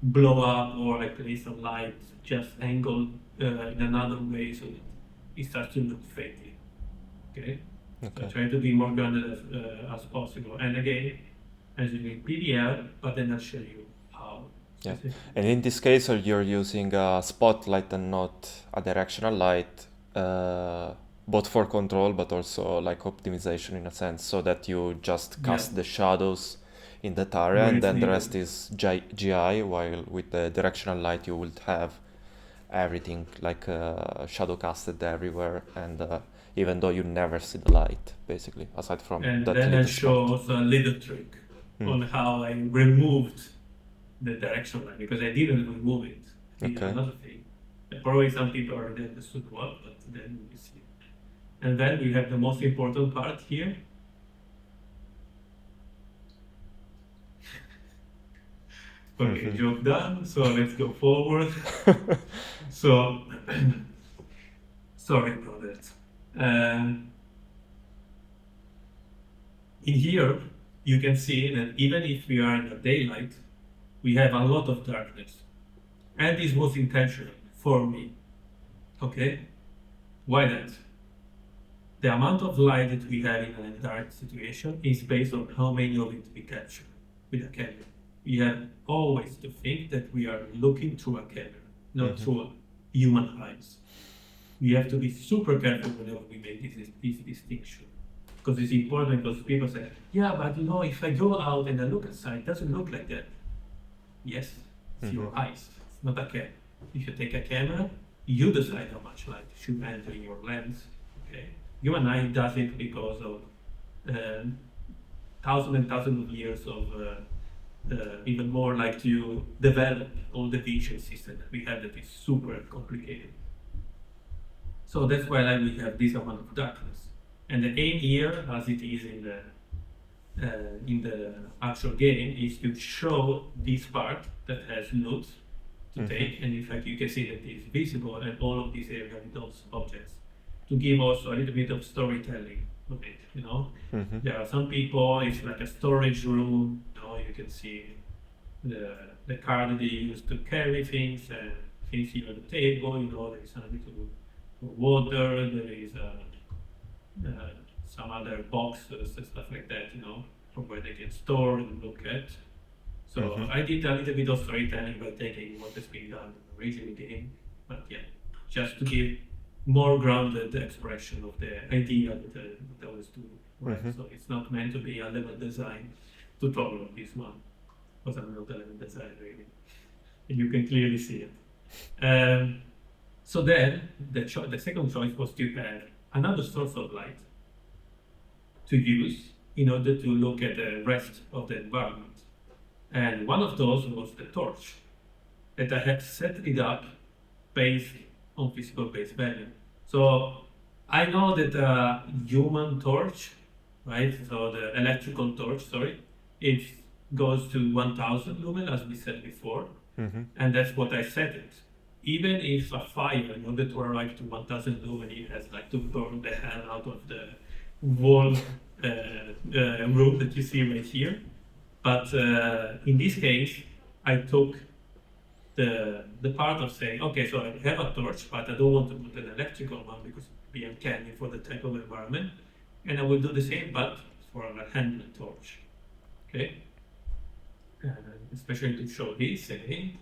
blow up or place some light just angled in another way so that it starts to look fakey, okay? So I try to be more grounded as possible. And again, as you do PBL, but then I'll show you how Yeah. specifically. And in this case, you're using a spotlight and not a directional light, both for control but also like optimization in a sense, so that you just Yeah, cast the shadows in that area where and it's then the needed. rest is GI, while with the directional light you will have everything like shadow casted everywhere, and even though you never see the light, basically, aside from And that then I little show spot. also a little trick Mm. on how I removed the direction line, because I didn't remove it. I did Okay. another thing. And probably some people already understood what, but then you see. And then we have the most important part here. Okay, joke done. So let's go forward. So, sorry about that. In here, you can see that even if we are in the daylight, we have a lot of darkness. And this was intentional for me. Okay? Why that? The amount of light that we have in a dark situation is based on how many of it we capture with a camera. We have always to think that we are looking through a camera, not through human eyes. We have to be super careful whenever we make this distinction. Because it's important, because people say, yeah, but you know, if I go out and I look outside, it doesn't look like that. Yes, it's your eyes, it's not a camera. If you take a camera, you decide how much light should enter in your lens. Okay, human eye does it because of thousands and thousands of years of even more like to develop all the vision system that we have that is super complicated. So that's why like, we have this amount of darkness. And the aim here, as it is in the actual game, is to show this part that has nodes to take, and in fact you can see that it is visible and all of these areas with those objects, to give also a little bit of storytelling of it, you know. There are some people, it's like a storage room, you know, you can see the car that they use to carry things, and things here on the table, you know, there is a little water, there is some other boxes and stuff like that, you know, from where they can store and look at. So I did a little bit of storytelling by taking what has been done in the original game, but yeah, just to give more grounded expression of the idea that I was doing. Right? So it's not meant to be a level design tutorial, this one, because I'm not a level designer really. And you can clearly see it. So then the second choice was to have another source of light to use in order to look at the rest of the environment. And one of those was the torch, that I had set it up based on physical base value. So I know that a human torch, right? So the electrical torch, sorry, it goes to 1000 lumen, as we said before, and that's what I set it. Even if a fire, in order to arrive to 1000 lumen, it has like to burn the hell out of the wall room that you see right here. But in this case, I took the part of saying, okay, so I have a torch, but I don't want to put an electrical one because it would be uncanny for the type of environment. And I will do the same, but for a handheld torch. Okay? Especially to show this again.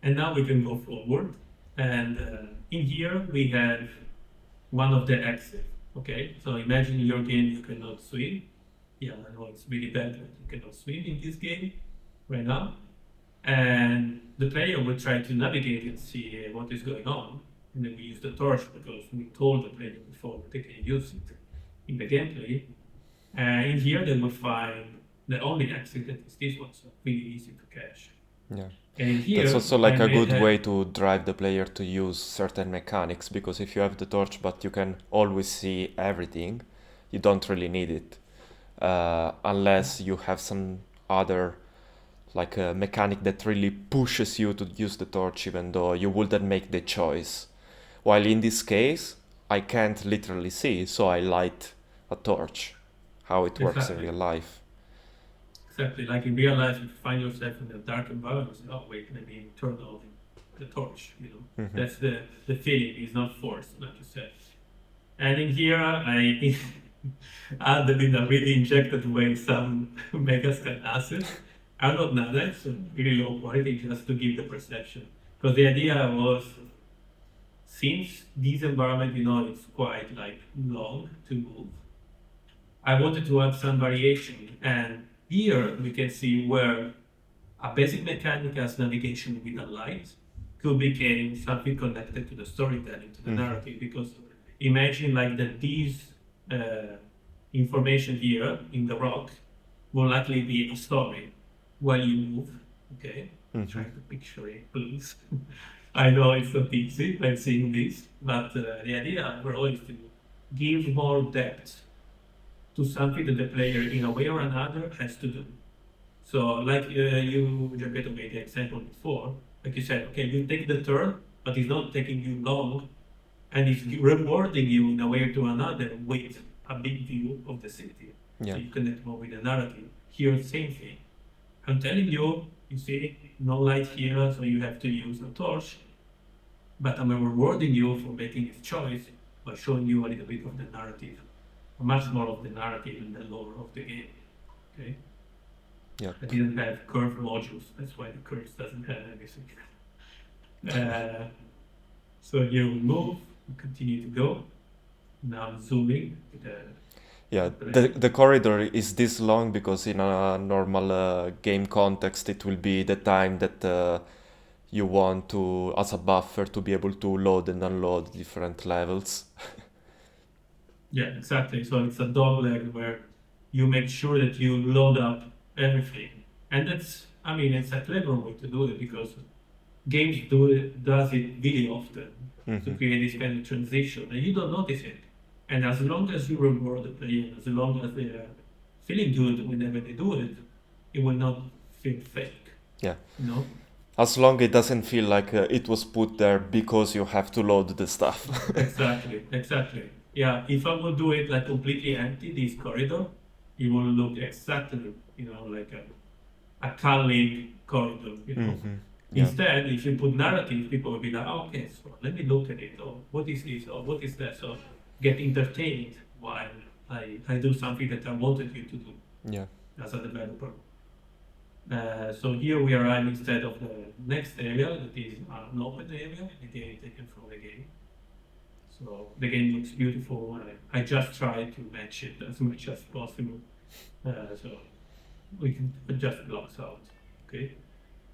And now we can go forward. And in here, we have one of the exits. Okay? So imagine in your game you cannot swim. Yeah, I know it's really bad that you cannot swim in this game right now. And the player will try to navigate and see what is going on. And then we use the torch because we told the player before that they can use it in the gameplay. And in here they will find the only exit that is this one, so really easy to catch. Yeah. And in here, That's also like I a made good way to drive the player to use certain mechanics, because if you have the torch but you can always see everything, you don't really need it. Unless you have some other like a mechanic that really pushes you to use the torch even though you wouldn't make the choice. While in this case, I can't literally see, so I light a torch. How it works in Exactly. real life. Exactly, like in real life, if you find yourself in a dark environment, you say, oh wait, let me turn off the torch, you know. That's the feeling, it's not forced, like you said. And in here, I added in a really injected way some megascan acid. out of nada, so really low quality, just to give the perception. Because the idea was, since this environment, it's quite like long to move, I wanted to add some variation. And here we can see where a basic mechanic as navigation with a light could become something connected to the storytelling, to the narrative. Because imagine like that these information here in the rock will likely be a story while you move. Okay, try to picture it, please. I know it's not easy, like seeing this, but the idea overall is to give more depth to something that the player, in a way or another, has to do. So, like you, Giacomo, made the example before, like you said, okay, you take the turn, but it's not taking you long, and it's rewarding you in a way or to another with a big view of the city. Yeah. So you connect more with the narrative. Here, same thing. I'm telling you, you see, no light here, so you have to use a torch. But I'm rewarding you for making this choice by showing you a little bit of the narrative, much more of the narrative and the lore of the game. Okay. Yeah. I didn't have curve modules, that's why the curves doesn't have anything. So you move, you continue to go. Now I'm zooming. Yeah, the corridor is this long because in a normal game context it will be the time that you want to, as a buffer, to be able to load and unload different levels. Yeah, exactly. So it's a dog leg where you make sure that you load up everything. And it's a clever way to do it because games does it really often to create this kind of transition and you don't notice it. And as long as you reward the player, as long as they are feeling good whenever they do it, it will not feel fake. Yeah. No? As long it doesn't feel like it was put there because you have to load the stuff. Exactly. Yeah, if I would do it like completely empty, this corridor, it will look exactly, like a culling corridor. Yeah. Instead, if you put narrative, people will be like, oh, okay, so let me look at it, or what is this, or what is that? So get entertained while I do something that I wanted you to do Yeah. as a developer. So here we arrive instead of the next area, that is an open area, again taken from the game. So the game looks beautiful. I just try to match it as much as possible. So we can adjust blocks out, okay?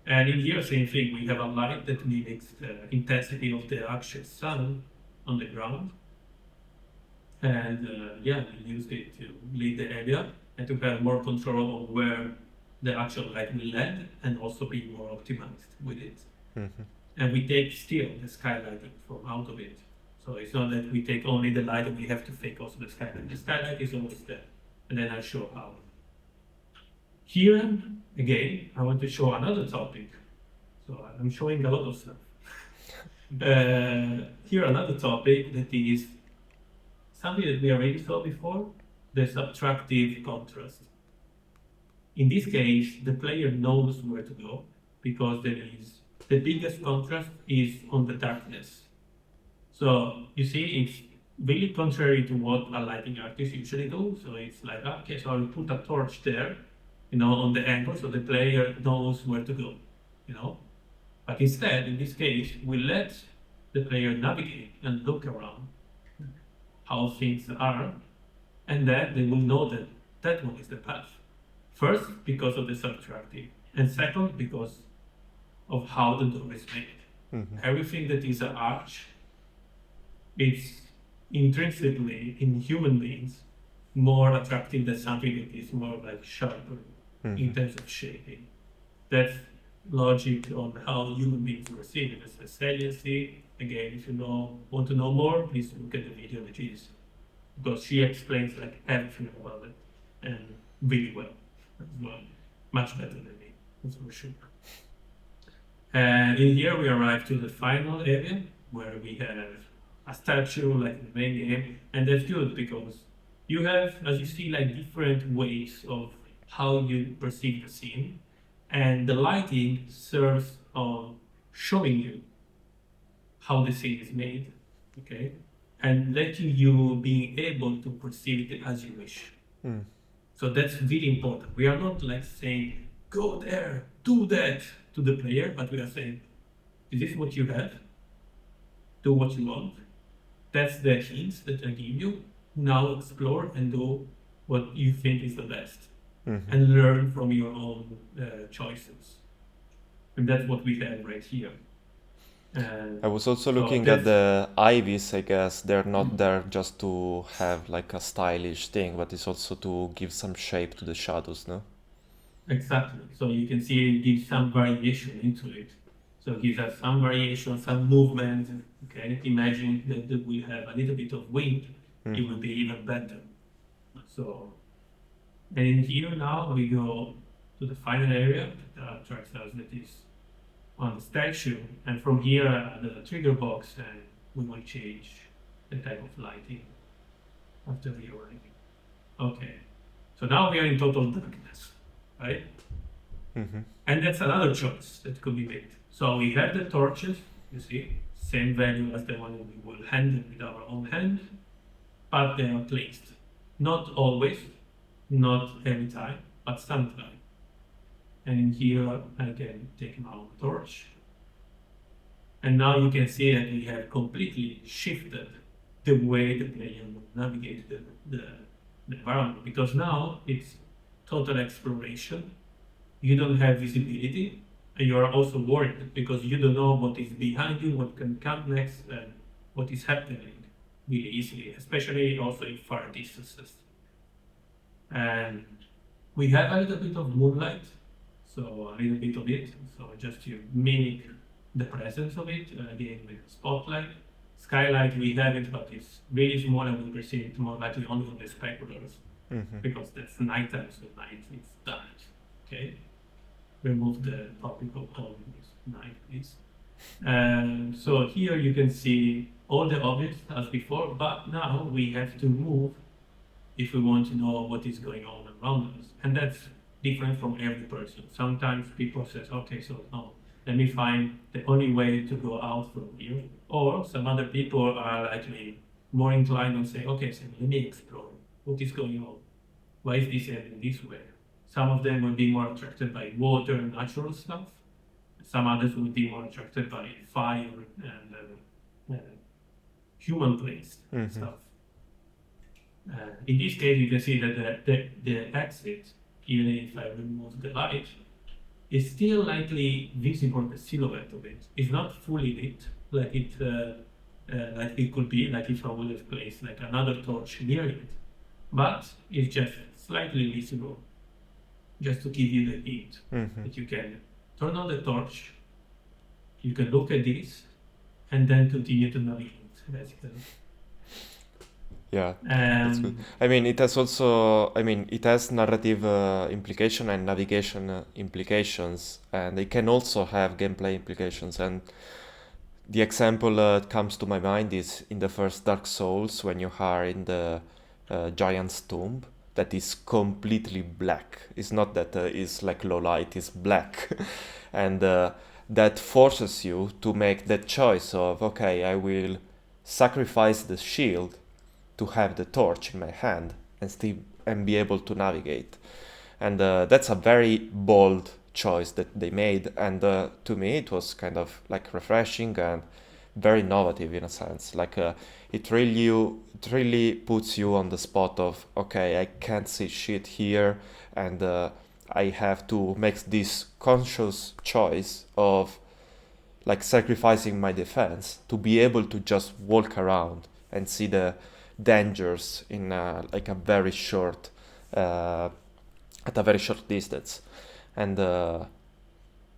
And in here, same thing, we have a light that mimics the intensity of the actual sun on the ground. And we used it to lead the area and to have more control of where the actual light will land and also be more optimized with it. And we take still the skylighting from out of it. So it's not that we take only the light and we have to fake also the skylight. The skylight is always there. And then I'll show how. Here, again, I want to show another topic. So I'm showing a lot of stuff. Here, another topic that is something that we already saw before, the subtractive contrast. In this case, the player knows where to go because the biggest contrast is on the darkness. So you see, it's really contrary to what a lighting artist usually do. So it's like, okay, so I'll put a torch there, on the angle, so the player knows where to go, But instead, in this case, we let the player navigate and look around how things are, and then they will know that that one is the path. First, because of the subtractive, and second, because of how the door is made. Everything that is an arch, it's intrinsically, in human beings, more attractive than something that is more like sharper in terms of shaping. That's logic on how human beings perceive it as a saliency. Again, if you want to know more, please look at the video that is, because she explains like everything about it and really well as well, much better than me, that's for sure. And in here we arrive to the final area where we have a statue like in the main game, and that's good because you have, as you see, like different ways of how you perceive the scene, and the lighting serves on showing you how the scene is made, okay, and letting you be able to perceive it as you wish. So that's really important. We are not like saying go there, do that to the player, but we are saying, this is what you have, do what you want. That's the hints that I give you. Now explore and do what you think is the best, and learn from your own choices. And that's what we have right here. I was also So looking at that's the ivies, I guess. They're not there just to have like a stylish thing, but it's also to give some shape to the shadows, no? exactly. So you can see it gives some variation into it. So it gives us some variation, some movement. Okay, imagine that we have a little bit of wind, it will be even better. So, and in here now we go to the final area that attracts us, that is on the statue, and from here the trigger box, and we will change the type of lighting after reorganizing. Okay, so now we are in total darkness, right? And that's another choice that could be made. So we have the torches, you see, same value as the one we will handle with our own hand, but they are placed. Not always, not every time, but sometimes. And in here I can take my own torch. And now you can see that we have completely shifted the way the player will navigate the environment, because now it's total exploration. You don't have visibility, and you are also worried because you don't know what is behind you, what can come next, and what is happening really easily, especially also in far distances. And we have a little bit of moonlight, so a little bit of it, so just to mimic the presence of it, again with spotlight. Skylight we have it, but it's really small, and we perceive it more likely only on the speculators, because that's nighttime, so night is dark. Okay, remove the topic of all this night, please. And so here you can see all the objects as before, but now we have to move if we want to know what is going on around us. And that's different from every person. Sometimes people say, okay, so no, let me find the only way to go out from here. Or some other people are likely more inclined to say, okay, so let me explore what is going on. Why is this happening this way? Some of them will be more attracted by water and natural stuff. Some others will be more attracted by fire and human placed stuff. In this case, you can see that the exit, even if I remove the light, is still likely visible, the silhouette of it. It's not fully lit like it could be, like if I would have placed like another torch near it, but it's just slightly visible, just to give you the hint that you can turn on the torch, you can look at this, and then continue to navigate, basically. Yeah, that's good. I mean, it has also, I mean, it has narrative implication and navigation implications, and it can also have gameplay implications. And the example that comes to my mind is in the first Dark Souls, when you are in the giant's tomb that is completely black. It's not that it's like low light, it's black. And that forces you to make that choice of, okay, I will sacrifice the shield to have the torch in my hand and still and be able to navigate. And that's a very bold choice that they made, and to me it was kind of like refreshing and very innovative in a sense. Like it really puts you on the spot of, okay, I can't see shit here, and I have to make this conscious choice of like sacrificing my defense to be able to just walk around and see the dangers in like a very short at a very short distance. And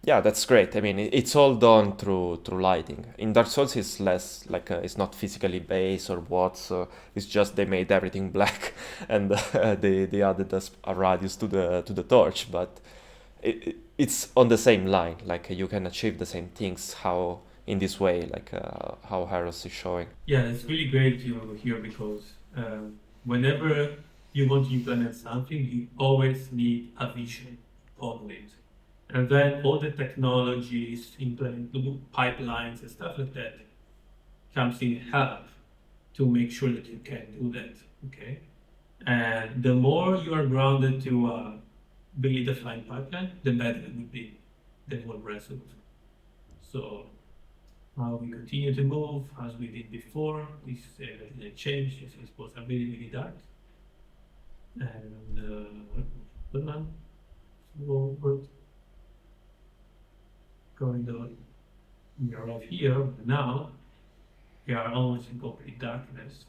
yeah, that's great. I mean, it's all done through lighting. In Dark Souls, it's less like it's not physically based or what. So it's just they made everything black, and they added a radius to the torch. But it's on the same line. Like you can achieve the same things. How in this way, like how Harris is showing. Yeah, it's really great here because whenever you want to implement something, you always need a vision on it. And then all the technologies, implement pipelines and stuff like that comes in help to make sure that you can do that. Okay. And the more you are grounded to really defined pipeline, the better it would be, the more resolute. So now we continue to move as we did before. This didn't change. This was really, really dark. And the man forward, going down. We are right here, but now we are almost in complete darkness.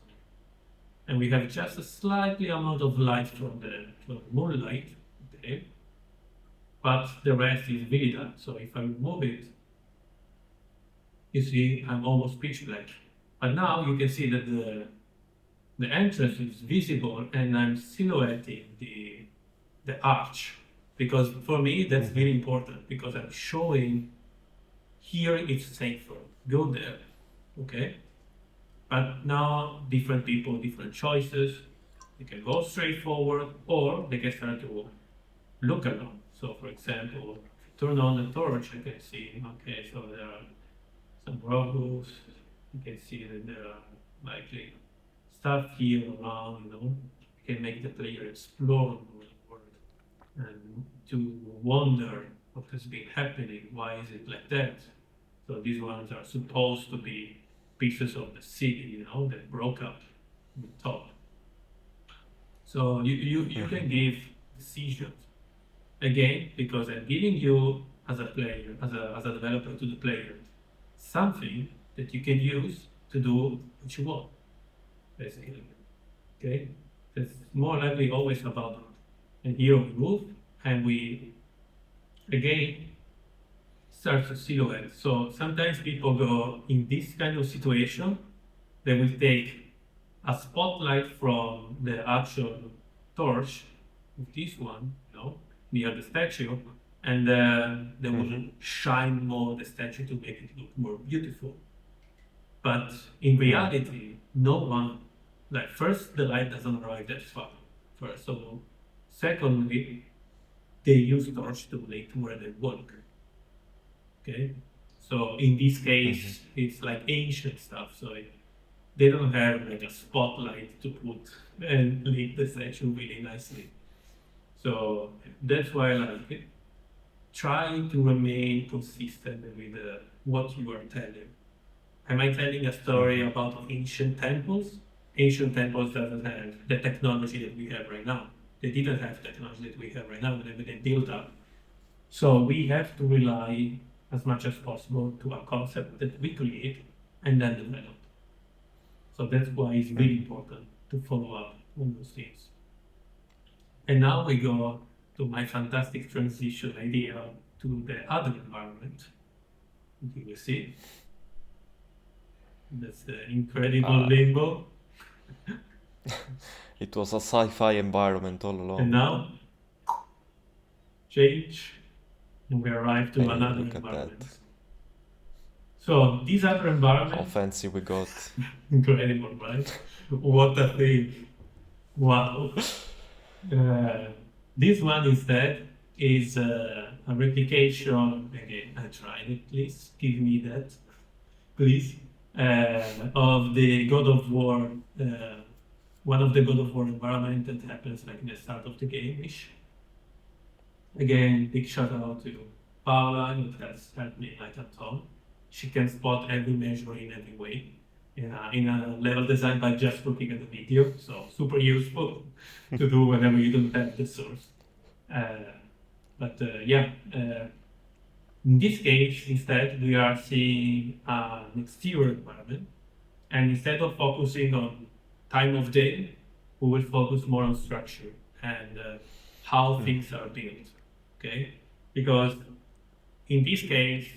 And we have just a slightly amount of light from the moonlight, okay? But the rest is really dark. So if I remove it, you see I'm almost pitch black. But now you can see that the entrance is visible and I'm silhouetting the arch. Because for me, that's really important because I'm showing here it's safer, go there, okay? But now different people, different choices. They can go straight forward or they can start to look around. So for example, turn on the torch, I can see, okay, so there are some robots. You can see that there are likely stuff here around, you know. You can make the player explore the world and to wonder what has been happening, why is it like that? So these ones are supposed to be pieces of the city, you know, that broke up on the top. So you can give decisions again because I'm giving you as a player, as a developer to the player, something that you can use to do what you want, basically. Okay, that's more likely always about that. And here we move and we again start to silhouette. So sometimes people go in this kind of situation, they will take a spotlight from the actual torch, this one, you know, near the statue, and they will shine more the statue to make it look more beautiful. But in reality, no one, like first, the light doesn't arrive that far, first of all. Secondly, they use torch to light where they work. Okay, so in this case, it's like ancient stuff. So they don't have like a spotlight to put and lit the statue really nicely. So that's why like try to remain consistent with what you are telling. Am I telling a story about ancient temples? Ancient temples doesn't have the technology that we have right now. They didn't have technology that we have right now whenever they built up. So we have to rely as much as possible to a concept that we create and then develop. So that's why it's really important to follow up on those things. And now we go to my fantastic transition idea to the other environment. You will see. That's the incredible limbo. It was a sci-fi environment all along. And now, change, and we arrive to another look at environment. that. So this other environment, How fancy we got. incredible, right? What a thing! Wow. This one instead is a replication. Again, I tried it. Please give me that, please. Of the God of War, one of the God of War environment that happens like in the start of the game-ish. Again, big shout out to Paula, who has helped me like a ton. She can spot every measure in every way in a level design by just looking at the video. So super useful to do whenever you don't have the source. In this case, instead, we are seeing an exterior environment. And instead of focusing on time of day, we will focus more on structure and how things are built. Okay? Because in this case,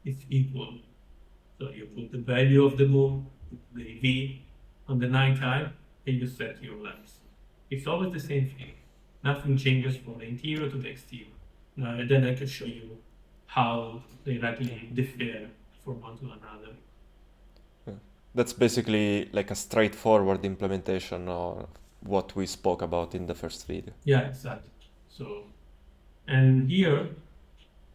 it's equal. So you put the value of the moon, the V, on the nighttime, and you set your lamps. It's always the same thing. Nothing changes from the interior to the exterior. And then I can show you how they likely differ from one to another. That's basically like a straightforward implementation of what we spoke about in the first video. Yeah, exactly. So, and here,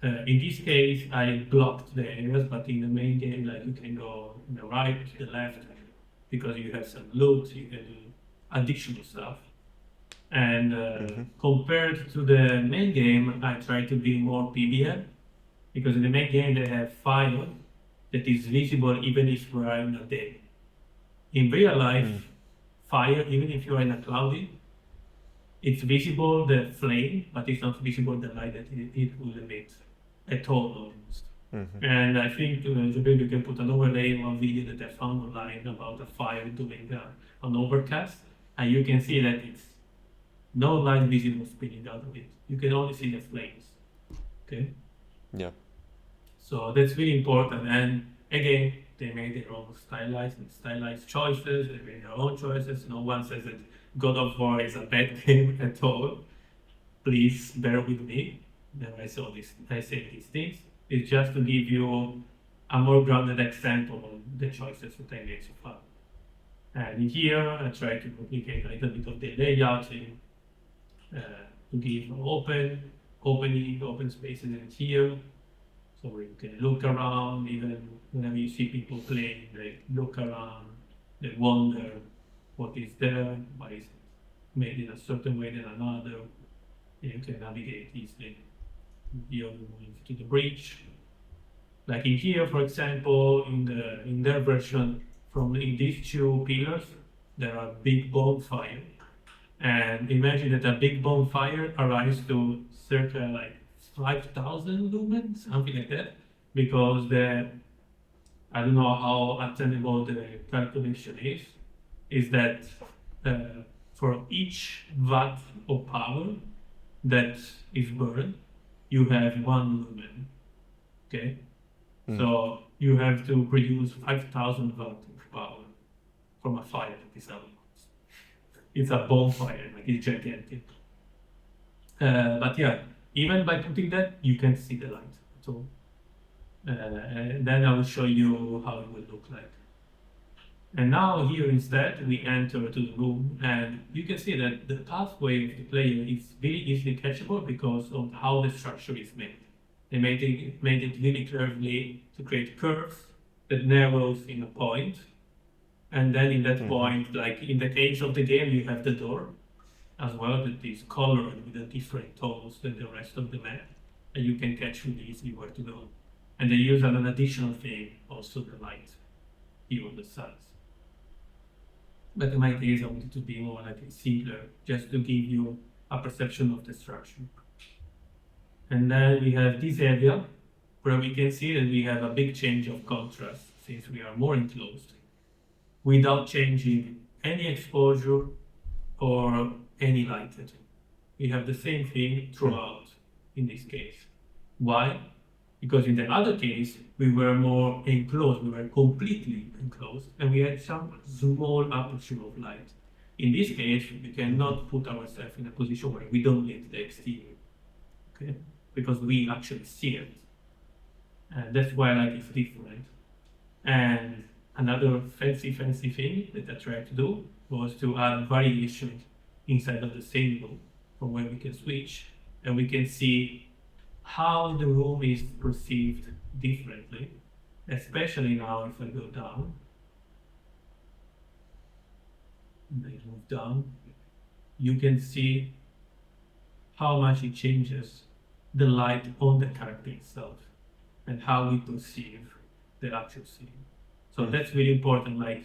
in this case, I blocked the areas, but in the main game, like you can go on the right, the left, because you have some loot, you can do additional stuff. And compared to the main game, I try to be more PBL, because in the main game they have fire that is visible even if you are in a day. In real life, fire, even if you are in a cloudy, it's visible the flame, but it's not visible the light that it will emit at all almost. And I think maybe you can put an overlay on a video that I found online about a fire doing an overcast, and you can see that it's no light visible spinning out of it. You can only see the flames. Okay. Yeah. So that's really important. And again, they made their own stylized choices. They made their own choices. No one says that God of War is a bad game at all. Please bear with me. I say these things. It's just to give you a more grounded example of the choices that I made so far. And here I try to replicate a little bit of the layouting to give open spaces in here. So you can look around, even whenever you see people playing, they look around, they wonder what is there, why is it made in a certain way than another. And you can navigate easily. Here we move to the bridge. Like in here, for example, in their version, in these two pillars, there are big bonfire. And imagine that a big bonfire arrives to circa like 5,000 lumens, something like that, because I don't know how attainable the calculation is that for each watt of power that is burned, you have 1 lumen, okay? So you have to produce 5,000 watts of power from a fire that is out. It's a bonfire, like it's gigantic. But yeah, even by putting that, you can see the light. So and then I will show you how it will look like. And now here instead, we enter to the room, and you can see that the pathway of the player is very easily catchable because of how the structure is made. They made it really curvy to create curves that narrows in a point. And then in that point, like in the case of the game, you have the door as well that is colored with a different tones than the rest of the map. And you can catch really easily where to go. And they use an additional thing, also the light here on the sides. But in my case, I wanted to be more like simpler, just to give you a perception of the structure. And then we have this area where we can see that we have a big change of contrast since we are more enclosed, without changing any exposure or any light at all. We have the same thing throughout in this case. Why? Because in the other case, we were more enclosed, we were completely enclosed, and we had some small aperture of light. In this case, we cannot put ourselves in a position where we don't need the exterior, okay? Because we actually see it. And that's why light is different. And another fancy thing that I tried to do was to add variation inside of the same room from where we can switch, and we can see how the room is perceived differently, especially now if I go down. And I move down, you can see how much it changes the light on the character itself and how we perceive the actual scene. So that's really important. Like,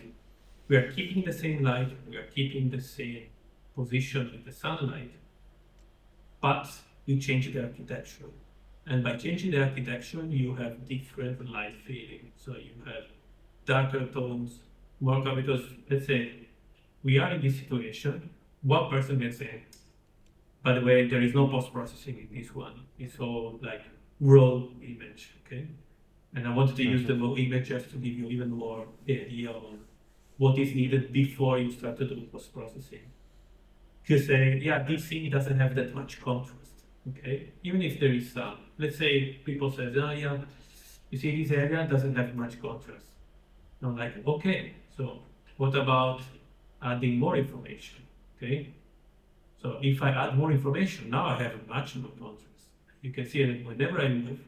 we are keeping the same light, we are keeping the same position with the sunlight, but you change the architecture. And by changing the architecture, you have different light feeling. So you have darker tones, more because let's say we are in this situation, one person can say, by the way, there is no post-processing in this one. It's all like raw image, okay? And I wanted to use the raw image just to give you even more the idea of what is needed before you start to do post-processing. You say, yeah, this thing doesn't have that much contrast, okay? Even if there is some, let's say people say, oh yeah, you see this area doesn't have much contrast. I'm like, okay, so what about adding more information, okay? So if I add more information, now I have a much more contrast. You can see that whenever I move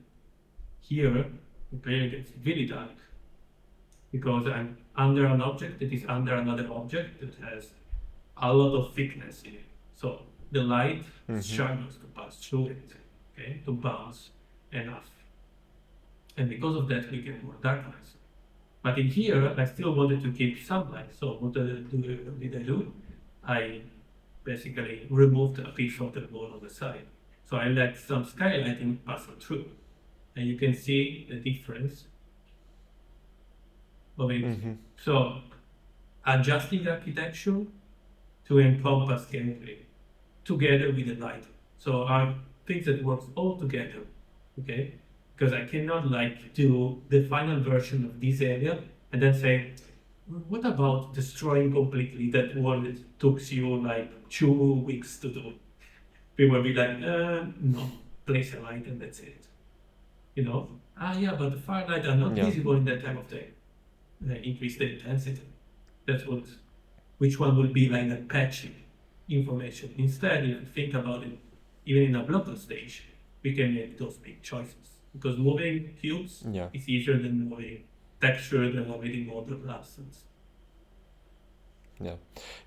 here, the player gets really dark because I'm under an object that is under another object that has a lot of thickness in it. So the light struggles to pass through it, okay, to bounce enough. And because of that, we get more darkness. But in here, I still wanted to keep some light. So what did I do? I basically removed a piece of the wall on the side. So I let some skylighting pass through. And you can see the difference of it. So adjusting architecture to encompass gameplay together with the light. So are things that works all together, okay? Because I cannot like do the final version of this area and then say, what about destroying completely that wall that took you like 2 weeks to do? People will be like, no, place a light and that's it. You know? Yeah, but the firelight are not visible in that time of day. Increase the intensity. That's what, which one will be like a patchy information. Instead, if you think about it, even in a blocker stage, we can make those big choices. Because moving cubes is easier than moving textured and already modeled assets. Yeah,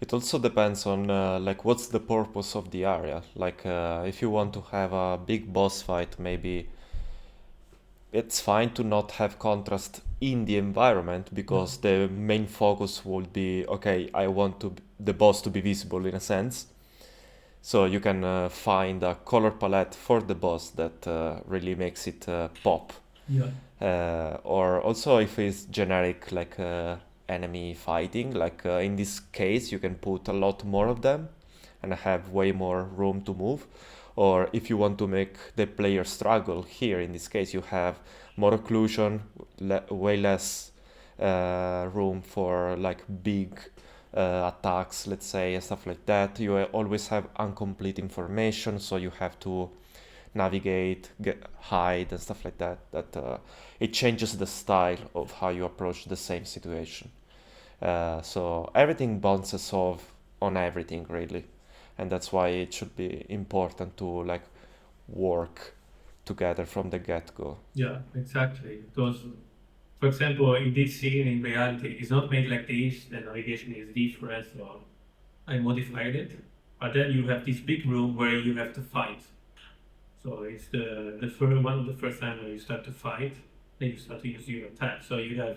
it also depends on like what's the purpose of the area. Like if you want to have a big boss fight, maybe it's fine to not have contrast in the environment because the main focus would be, okay, I want the boss to be visible in a sense. So you can find a color palette for the boss that really makes it pop. Or also if it's generic like enemy fighting, like in this case you can put a lot more of them and have way more room to move. Or if you want to make the player struggle, here in this case you have more occlusion, way less room for like big attacks, let's say, and stuff like that. You always have incomplete information, so you have to navigate, hide, and stuff like that. It changes the style of how you approach the same situation. So everything bounces off on everything really, and that's why it should be important to like work together from the get-go. Yeah, exactly. Because, for example, in this scene in reality, it's not made like this. The navigation is different, so I modified it. But then you have this big room where you have to fight. So it's the first one of the first time when you start to fight, then you start to use your attack. So you have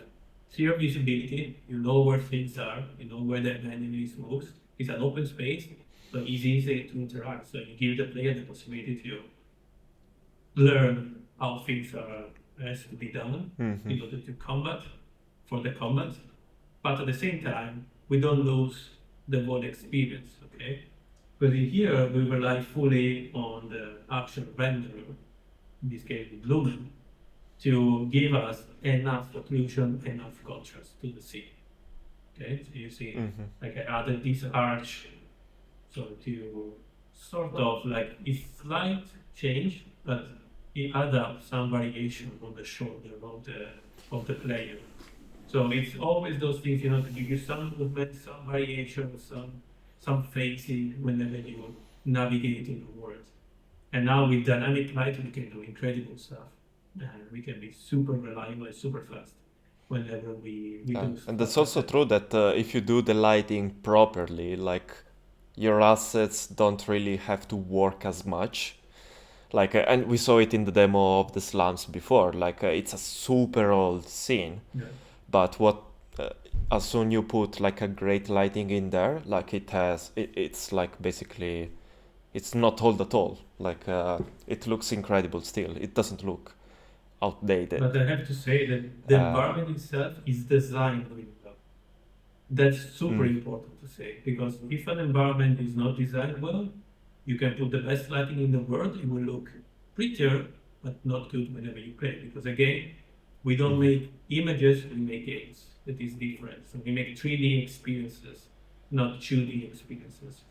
zero visibility, you know where things are, you know where the enemies moves. It's an open space, so it's easy to interact. So you give the player the possibility to learn how things are has to be done in order to combat for the combat. But at the same time, we don't lose the whole experience, okay? Because in here we rely fully on the actual renderer, in this case with Lumen, to give us enough occlusion, enough contrast to the scene. Okay, so you see, like I added this arch, so to sort of like it's slight change, but it adds up some variation on the shoulder of the player. So it's always those things, you know, to give you some movement, some variation, some facing whenever you navigate in the world. And now with dynamic light, we can do incredible stuff. And we can be super reliable and super fast whenever we do stuff. And that's also true that if you do the lighting properly, like your assets don't really have to work as much. Like, and we saw it in the demo of the slums before. Like, it's a super old scene, but as soon you put like a great lighting in there, like it's like basically, it's not old at all. Like, it looks incredible still. It doesn't look outdated. But I have to say that the environment itself is designed really well. That's super important to say, because if an environment is not designed well, you can put the best lighting in the world, it will look prettier, but not good whenever you play. Because again, we don't make images, we make games. That is different. So we make 3D experiences, not 2D experiences.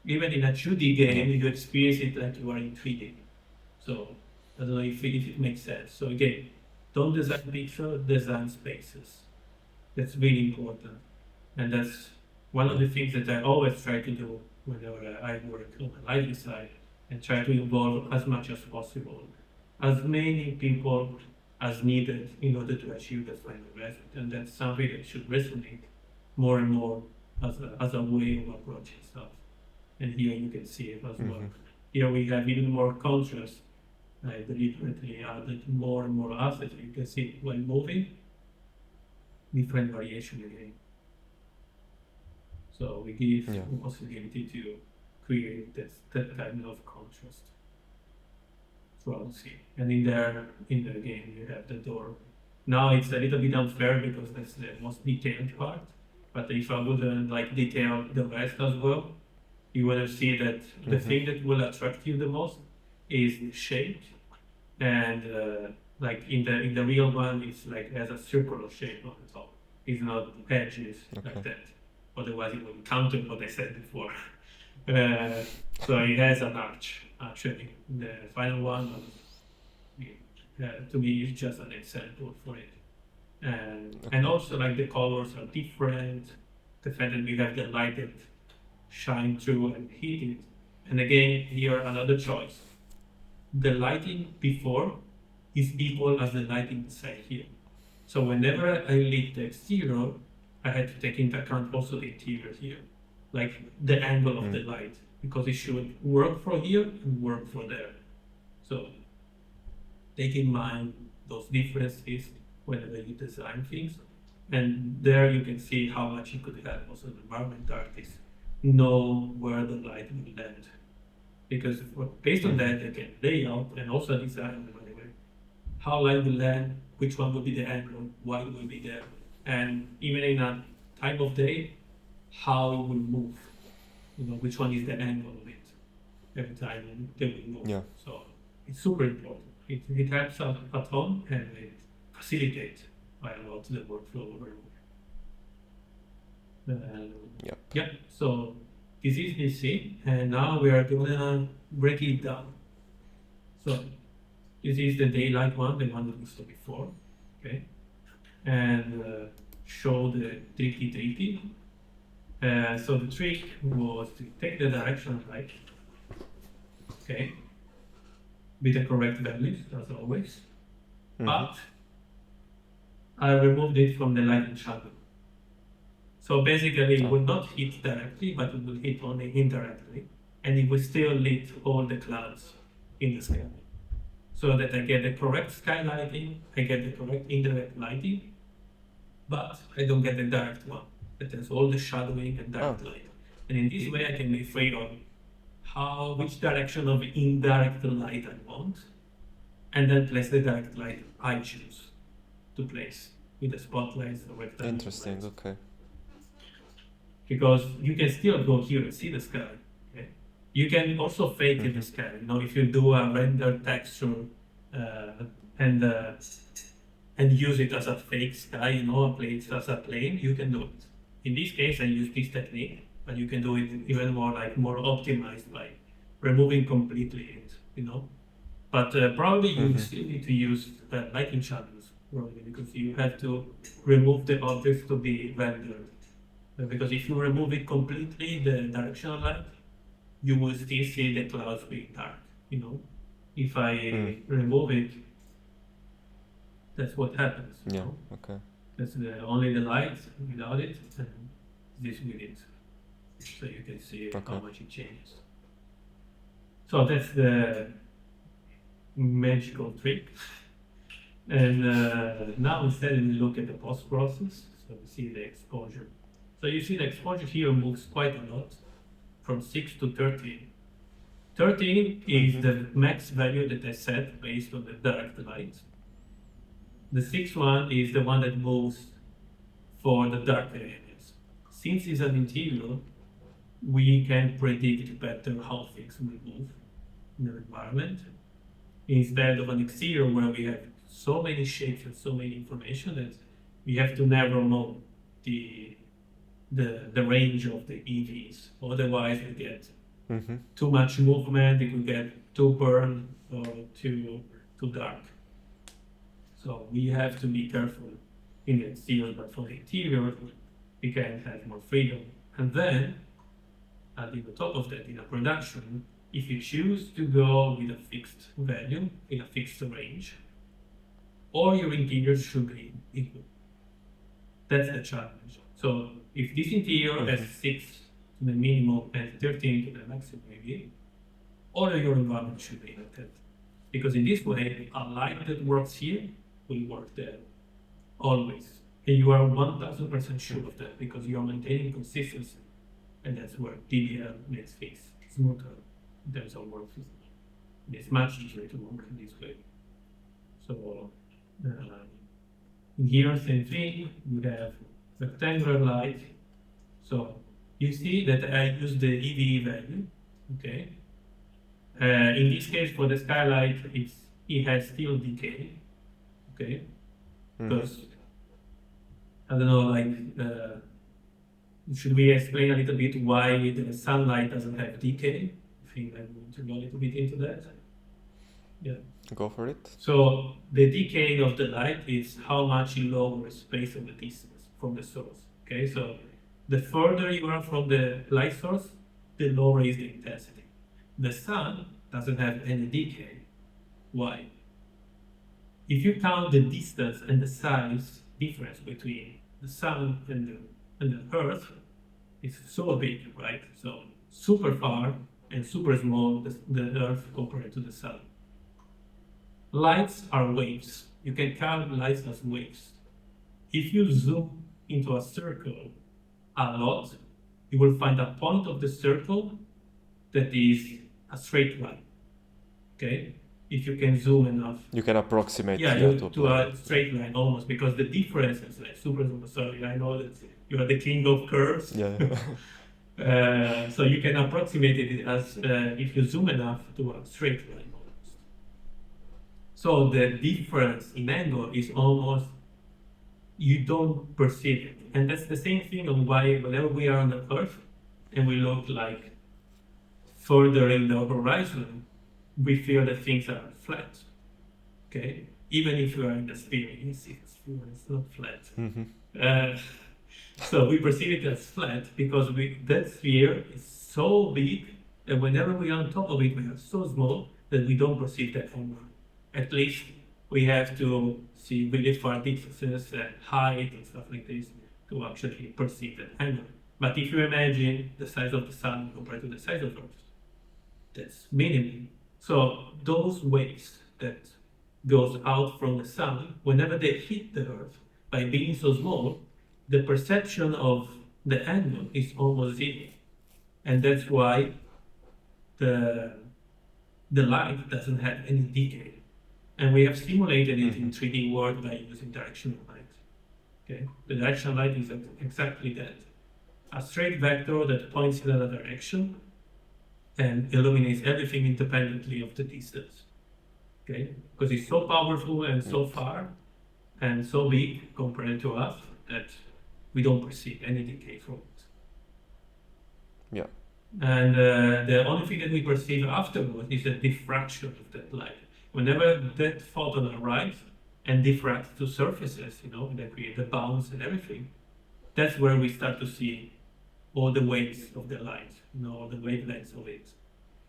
Even in a 2D game, you experience it like you are in 3D. So I don't know if it makes sense. So again, don't design pixels, design spaces. That's really important. And that's one of the things that I always try to do whenever I work on the lighting side, and try to involve as much as possible, as many people as needed in order to achieve the final result. And that's something that should resonate more and more as a way of approaching stuff. And here you can see it as well. Here we have even more contrast. I deliberately added more and more assets. You can see when moving, different variation again. So we give the possibility to create that kind of contrast throughout the scene. And in the game, you have the door. Now it's a little bit unfair because that's the most detailed part. But if I wouldn't like detail the rest as well, you will see that the thing that will attract you the most is the shape, and like in the real one, it's like has a circular shape on the top. It's not edges like that. Otherwise, it will counter what I said before. So it has an arch actually. The final one, to me, is just an example for it. And also like the colors are different. The fact that we have the light that shine through and hit it. And again, here another choice. The lighting before is equal as the lighting inside here. So whenever I lit the exterior, I had to take into account also the interior here, like the angle of the light, because it should work for here and work for there. So take in mind those differences whenever you design things. And there you can see how much you could help also the environment artists know where the light will land. Because based on that, they can lay out and also design, by the way, how light will land, which one will be the angle, why it will be there, and even in a time of day, how it will move. You know, which one is the angle of it every time they will move. Yeah. So it's super important. It helps a ton and it facilitates by a lot the workflow overall. Yeah, so this is the scene, and now we are gonna break it down. So this is the daylight one, the one that we saw before, okay? And show the tricky. So the trick was to take the direction of light, okay, with the correct values as always, but I removed it from the light and shadow. So basically, it will not hit directly, but it will hit only indirectly, and it will still lit all the clouds in the sky. So that I get the correct sky lighting, I get the correct indirect lighting, but I don't get the direct one. That has all the shadowing and direct light. And in this way, I can be free on which direction of indirect light I want, and then place the direct light I choose to place with the spotlights or rectangular Interesting, lights. okay. Because you can still go here and see the sky. Okay? You can also fake the sky. You know, if you do a render texture and use it as a fake sky, you know, play it as a plane, you can do it. In this case, I use this technique, but you can do it even more optimized by removing completely it, you know. But probably you still need to use lighting shadows, probably, because you have to remove the objects to be rendered. Because if you remove it completely, the directional light, you will still see the clouds being dark, you know. If I remove it, that's what happens. You know? Okay. That's only the light without it, and this with it. So you can see how much it changes. So that's the magical trick. And now instead we look at the post process. So we see the exposure. So you see the exposure here moves quite a lot, from 6 to 13. 13 is the max value that I set based on the direct light. The 6th one is the one that moves for the darker areas. Since it's an interior, we can predict better how things will move in the environment, instead of an exterior where we have so many shapes and so many information that we have to narrow down the range of the EVs. Otherwise, we get too much movement, it will get too burn or too dark. So we have to be careful in the exterior, but for the interior, we can have more freedom. And then, adding on top of that, in a production, if you choose to go with a fixed value, in a fixed range, all your interiors should be equal. That's the challenge. So if this interior has 6 to the minimum and 13 to the maximum maybe, all of your environment should be like that. Because in this way, a light that works here will work there, always. And you are 1000% sure of that because you are maintaining consistency. And that's where PBL makes things smoother in terms of workflow. It's much easier to work in this way. So here, same thing, we have rectangular light. So you see that I use the EVE value, okay? In this case, for the skylight, it has still decay, okay? Because, I don't know, like, should we explain a little bit why the sunlight doesn't have decay? I think I want to go a little bit into that. Yeah. Go for it. So the decay of the light is how much you lower space of the distance from the source. Okay, so the further you are from the light source, the lower is the intensity. The sun doesn't have any decay. Why? If you count the distance and the size difference between the sun and the Earth, it's so big, right? So super far and super small, the Earth compared to the sun. Lights are waves. You can count lights as waves. If you zoom into a circle a lot, you will find a point of the circle that is a straight line. Okay? If you can zoom enough. You can approximate to a straight line almost, because the difference is like super sorry, I know that you are the king of curves. Yeah. So you can approximate it as if you zoom enough to a straight line. So the difference in angle is almost, you don't perceive it. And that's the same thing on why whenever we are on the Earth and we look like further in the horizon, we feel that things are flat. Okay? Even if you are in the sphere, you see the sphere, it's not flat. So we perceive it as flat because that sphere is so big that whenever we are on top of it, we are so small that we don't perceive that angle. At least we have to see really far distances and height and stuff like this to actually perceive that angle. But if you imagine the size of the sun compared to the size of Earth, that's minimum. So those waves that goes out from the sun, whenever they hit the Earth, by being so small, the perception of the angle is almost zero. And that's why the light doesn't have any decay. And we have simulated it in 3D world by using directional light. Okay, the directional light is exactly that. A straight vector that points in another direction and illuminates everything independently of the distance. Okay, because it's so powerful and so far and so big compared to us that we don't perceive any decay from it. Yeah. And the only thing that we perceive afterwards is the diffraction of that light. Whenever that photon arrives and diffracts to surfaces, that create the bounce and everything, that's where we start to see all the waves of the light, the wavelengths of it.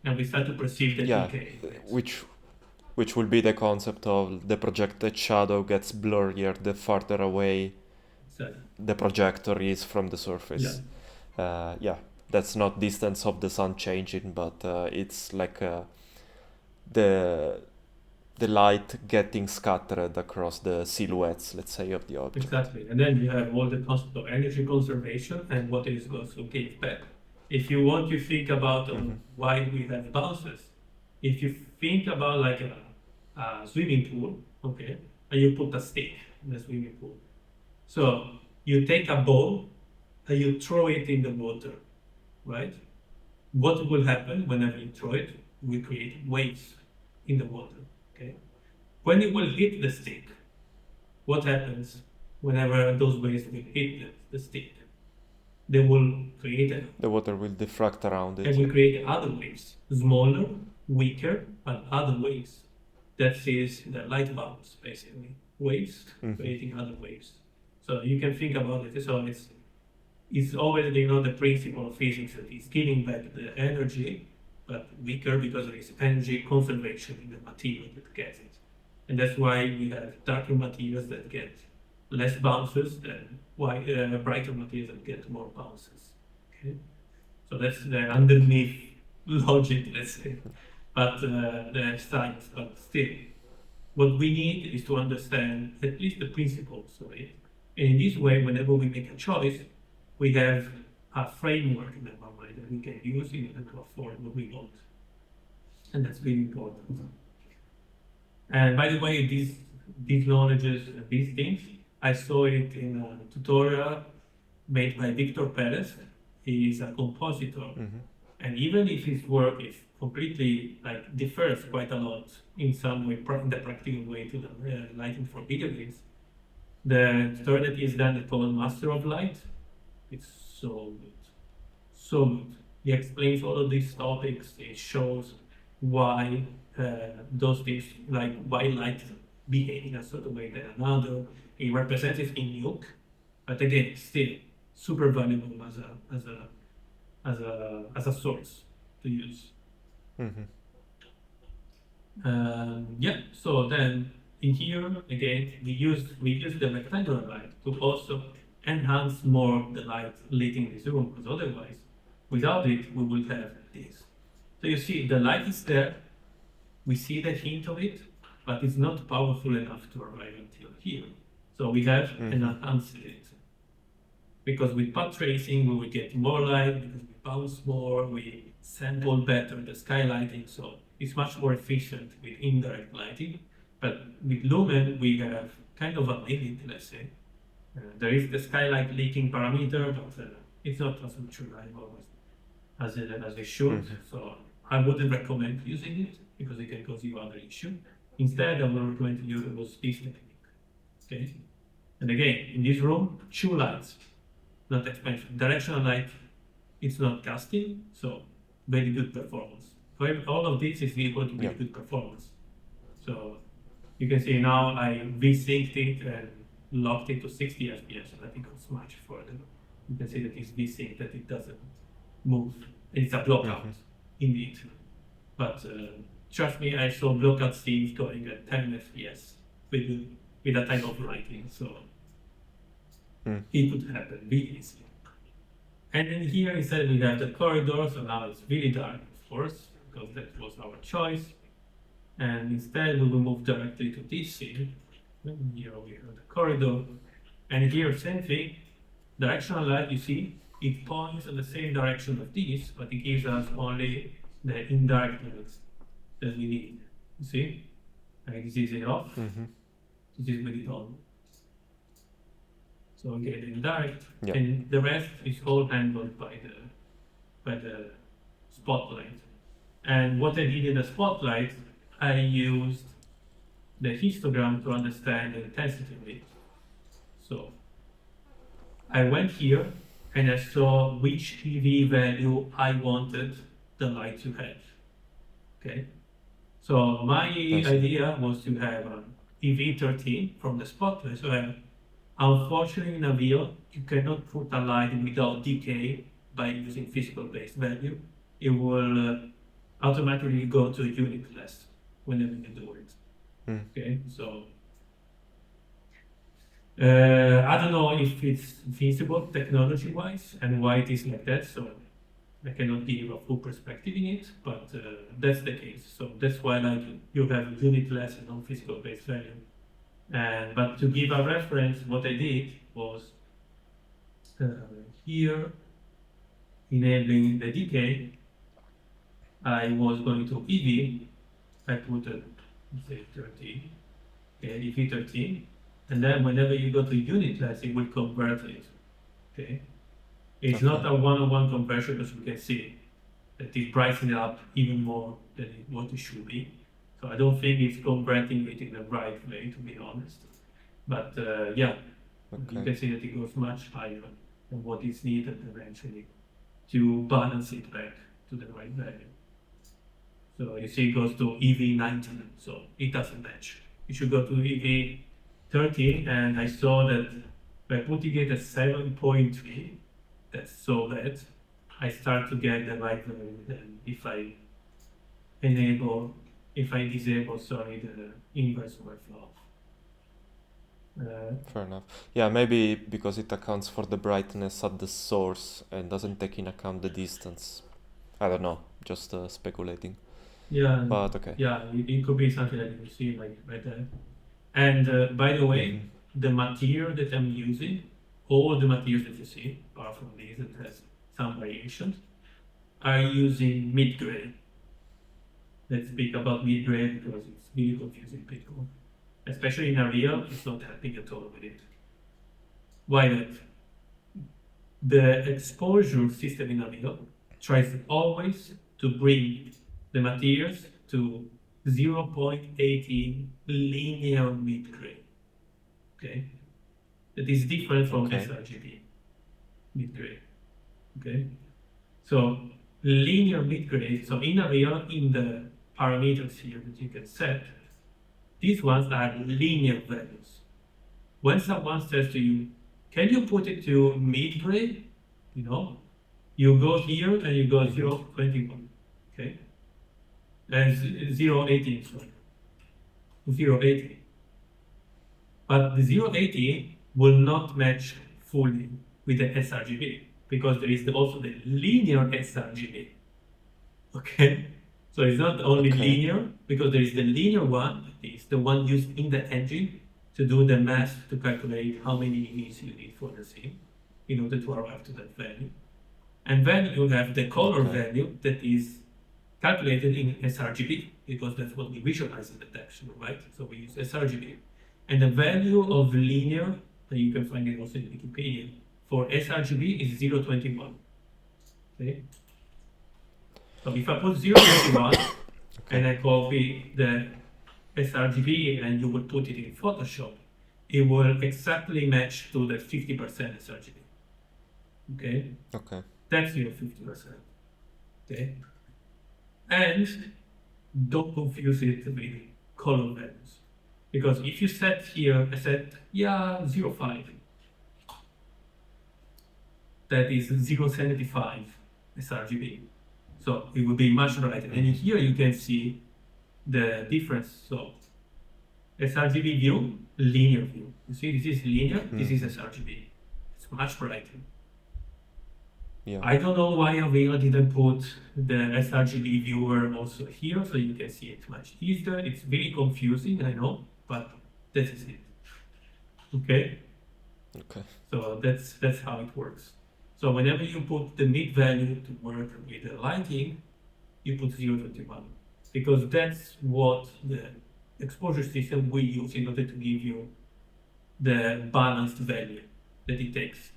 And we start to perceive the decay. Which will be the concept of the projected shadow gets blurrier the farther away the projector is from the surface. Yeah. That's not distance of the sun changing, but it's like the light getting scattered across the silhouettes, let's say, of the object. Exactly. And then you have all the concept of energy conservation and what is going to give back. If you want to think about why we have bounces, if you think about like a swimming pool, okay, and you put a stick in the swimming pool. So you take a ball and you throw it in the water, right? What will happen whenever you throw it? We create waves in the water. Okay. When it will hit the stick, what happens whenever those waves will hit the stick? They will create the water will diffract around it. And we create other waves, smaller, weaker, but other waves. That is the light bounce, basically. Waves creating other waves. So you can think about it. So it's always the principle of physics that is giving back the energy, but weaker because there is energy conservation in the material that gets it. And that's why we have darker materials that get less bounces than brighter materials that get more bounces. Okay? So that's the underneath logic, let's say, but the science. But still, what we need is to understand at least the principles of it. And in this way, whenever we make a choice, we have a framework in our mind that we can use in order to afford what we want. And that's really important. And by the way, these knowledges, these things, I saw it in a tutorial made by Victor Perez. He is a compositor, and even if his work is completely like differs quite a lot in some way, in the practical way to the lighting for video games, the tutorial that he's done is called Master of Light. It's so good, so good. He explains all of these topics. It shows why those things, like why light behave in a certain way than another. He represents it in Nuke, but again, still super valuable as a source to use. Yeah. So then in here again, we use the rectangular light to also enhance more the light lit in this room, because otherwise, without it, we would have this. So you see, the light is there. We see the hint of it, but it's not powerful enough to arrive until here. So we have enhanced it. Because with path tracing, we will get more light, because we bounce more, we sample better the skylighting, so it's much more efficient with indirect lighting. But with Lumen, we have kind of a limit, let's say. There is the skylight leaking parameter, but it's not as much reliable as it should. So I wouldn't recommend using it, because it can cause you other issue. Instead, I would recommend to use this technique. Okay. And again, in this room, 2 lights, not expansion. Directional light, it's not casting, so very good performance. So all of this is equal to very good performance. So you can see now I V-synced it and locked it to 60 FPS, so that it goes much further. You can see that it's V-synced, that it doesn't move. It's a blockout, indeed. But trust me, I saw blockout scenes going at 10 FPS with that type of lighting, so it could happen really easily. And then here instead we have the corridor, so now it's really dark, of course, because that was our choice. And instead we will move directly to this scene. Here we have the corridor, and here same thing, directional light, you see, it points in the same direction of this, but it gives us only the indirect lights that we need. You see? Like this is it off, this is with it on. So we get the indirect, and the rest is all handled by the spotlight. And what I did in the spotlight, I used the histogram to understand the intensity of it. So I went here and I saw which EV value I wanted the light to have. Okay. So my idea was to have an EV13 from the spotlight. So unfortunately in a VO, you cannot put a light without decay by using physical based value. It will automatically go to unitless whenever you do it. Okay, so I don't know if it's feasible technology-wise and why it is like that. So I cannot give a full perspective in it, but that's the case. So that's why like you have unitless and non-physical based value. But to give a reference, what I did was here, enabling the decay, I was going to EV, I put say 13, okay, EV13, and then whenever you go to unitless, it will convert it. Okay, it's not a one-on-one conversion, as you can see that it's pricing it up even more than what it should be. So I don't think it's converting it in the right way, to be honest. But you can see that it goes much higher than what is needed eventually to balance it back to the right value. So you see it goes to EV19, so it doesn't match. You should go to EV30, and I saw that by putting it at 7.3, that's so bad, I start to get the right value. Then if I disable, the inverse overflow. Fair enough. Yeah, maybe because it accounts for the brightness at the source and doesn't take in account the distance. I don't know, just speculating. Yeah, But okay. yeah, it could be something that you see like right there. And by the way, the material that I'm using, all the materials that you see, apart from these that has some variations, are using midgrey. Let's speak about midgrey because it's really confusing people. Especially in Unreal, it's not helping at all with it. Why that? The exposure system in Unreal tries always to bring the materials to 0.18 linear midgrey. Okay? That is different from Okay. sRGB midgrey. Okay? So linear midgrey, so in Unreal, in the parameters here that you can set, these ones are linear values. When someone says to you, can you put it to midgrey? You know, you go here and you go 0.21, okay? And 0.18, sorry, 0.18. But the 0.18 will not match fully with the sRGB because there is also the linear sRGB, okay? So it's not only Okay. linear because there is the linear one, it's the one used in the engine to do the math to calculate how many units you need for the scene in order to arrive to that value. And then you have the color Okay. value that is calculated in sRGB because that's what we visualize in the texture, right? So we use sRGB. And the value of linear, that you can find it also in Wikipedia, for sRGB is 0.21. Okay? So if I put 0.21 and I copy the sRGB and you would put it in Photoshop, it will exactly match to the 50% sRGB. Okay? Okay. That's your 50%. Okay? And don't confuse it with color values. Because if you set here, I said, yeah, 0.5, that is 0.75 sRGB. So it will be much brighter. And here you can see the difference. So sRGB view, linear view. You see, this is linear, this is sRGB. It's much brighter. Yeah. I don't know why Avila didn't put the sRGB viewer also here, so you can see it much easier. It's really confusing, I know, but this is it. Okay? Okay. So that's how it works. So whenever you put the mid value to work with the lighting, you put 0.21 because that's what the exposure system will use in order to give you the balanced value that it takes.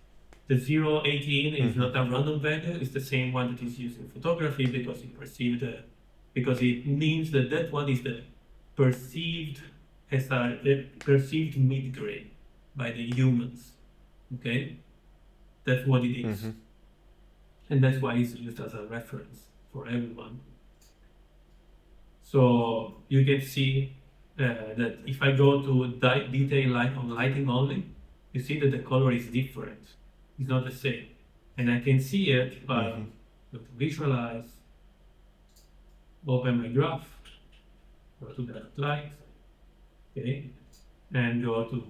The 0.18 is not a random value, it's the same one that is used in photography because because it means that that one is the perceived perceived mid-grade by the humans. Okay? That's what it is. And that's why it's used as a reference for everyone. So you can see that if I go to detail light on lighting only, you see that the color is different. It's not the same. And I can see it by go to visualize, open my graph, go to that light, okay, and go to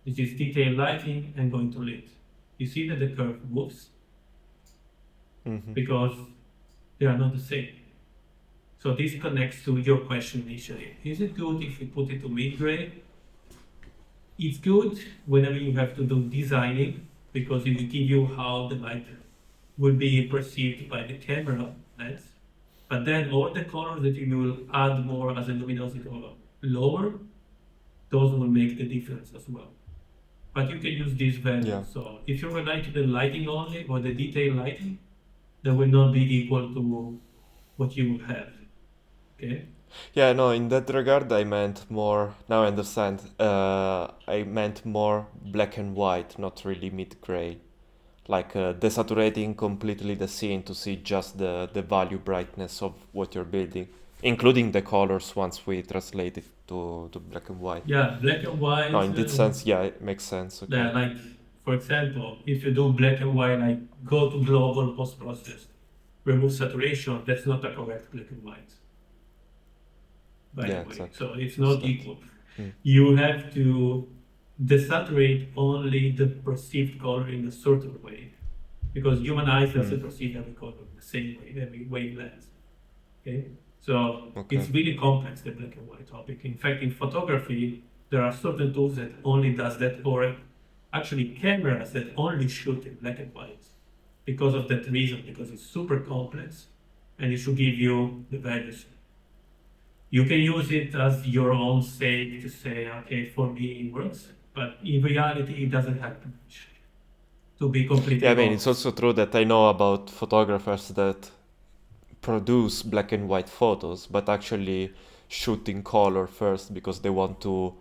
this is detail lighting and go into lit. You see that the curve moves because they are not the same. So this connects to your question initially. Is it good if we put it to mid-grade? It's good whenever you have to do designing because it will give you how the light will be perceived by the camera lens. But then all the colors that you will add more as a luminosity or lower, those will make the difference as well. But you can use these values. Yeah. So if you rely to the lighting only or the detail lighting, that will not be equal to what you will have. Okay? Yeah, no, in that regard, I meant more. Now I understand. I meant more black and white, not really mid-gray. Like desaturating completely the scene to see just the value brightness of what you're building, including the colors once we translate it to black and white. Yeah, black and white. No, in that sense, yeah, it makes sense. Okay. Like, for example, if you do black and white, like go to global post process, remove saturation, that's not a correct black and white. By Yeah, the way, exactly. so it's not It's not. equal. You have to desaturate only the perceived color in a certain way, because human eyes doesn't perceive every color the same way, every wavelength. Okay, so it's really complex, the black and white topic. In fact, in photography, there are certain tools that only does that, or actually cameras that only shoot in black and white, because of that reason, because it's super complex, and it should give you the values. You can use it as your own sake to say, okay, for me it works, but in reality it doesn't happen. To be completely Yeah, I mean, honest. it's also true that I know about photographers that produce black and white photos, but actually shoot in color first because they want to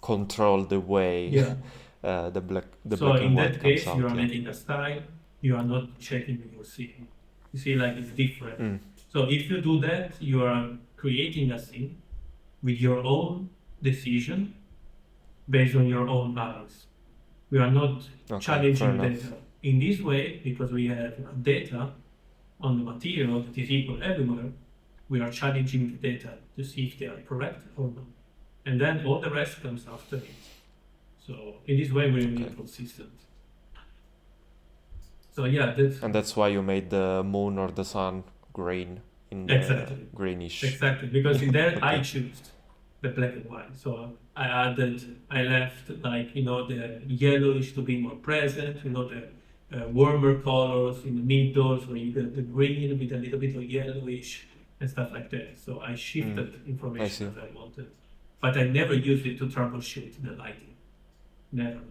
control the way Yeah. the So black in and white that comes case, you out. are Yeah. making a style, you are not checking your scene. You see, like it's different. So if you do that, you are creating a scene with your own decision based on your own values. We are not Okay, fair challenging enough. data. In this way, because we have data on the material that is equal everywhere, we are challenging the data to see if they are correct or not. And then all the rest comes after it. So in this way, we're really consistent. So yeah, And that's why you made the moon or the sun green in the exactly. greenish. Exactly, because in there I Okay. choose the black and white. So I left like, the yellowish to be more present, the warmer colors in the middle, so you get the green with a little bit of yellowish and stuff like that. So I shifted information as I wanted. But I never used it to troubleshoot the lighting. Never.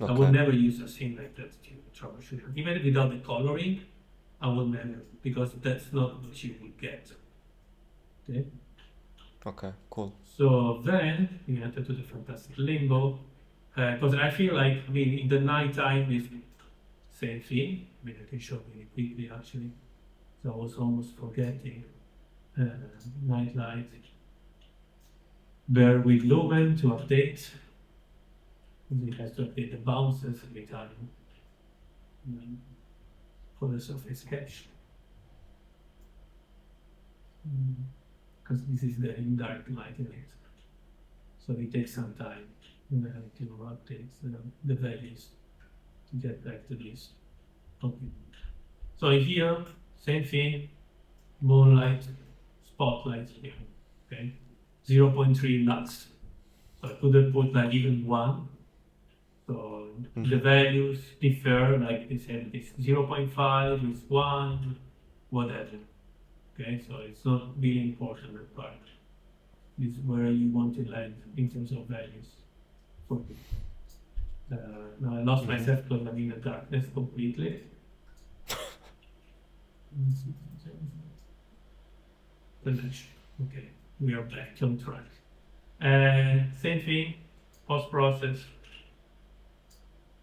I would never use a scene like that to troubleshoot. Even without the coloring, I would never, because that's not what you would get. Okay. Okay, cool. So then we enter to the fantastic limbo, because I feel like, in the nighttime is same thing. I can show really quickly actually. So I was almost forgetting night light. Bear with Lumen to update. It has to update the bounces every time for the surface cache. Because this is the indirect lighting it. So it takes some time to update the values to get back to this. Okay. So here, same thing, moonlight, spotlight here, okay? 0.3 lux. So I could have put like even 1. So the values differ, like they said, it's 0.5, it's 1, whatever. Okay, so it's not really important that part. This is where you want to land in terms of values. Now I lost myself because I'm in the darkness completely. Okay, we are back on track. Same thing, post-process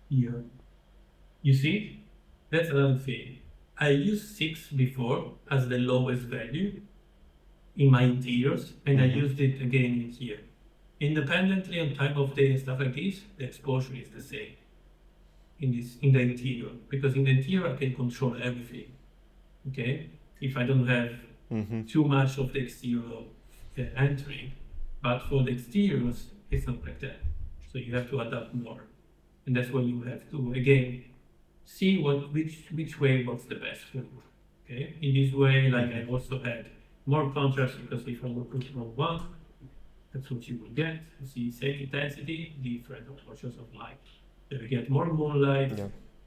here. You see, that's another thing. I used 6 before as the lowest value in my interiors, and I used it again in here. Independently on time of day and stuff like this, the exposure is the same in the interior, because in the interior I can control everything. Okay, if I don't have too much of the exterior entering, but for the exteriors it's not like that. So you have to adapt more, and that's why you have to again see which way works the best for you. Okay, in this way, like I also had more contrast, because if I would put from 1, that's what you will get. You see same intensity, different proportions of light. Then we get more moonlight,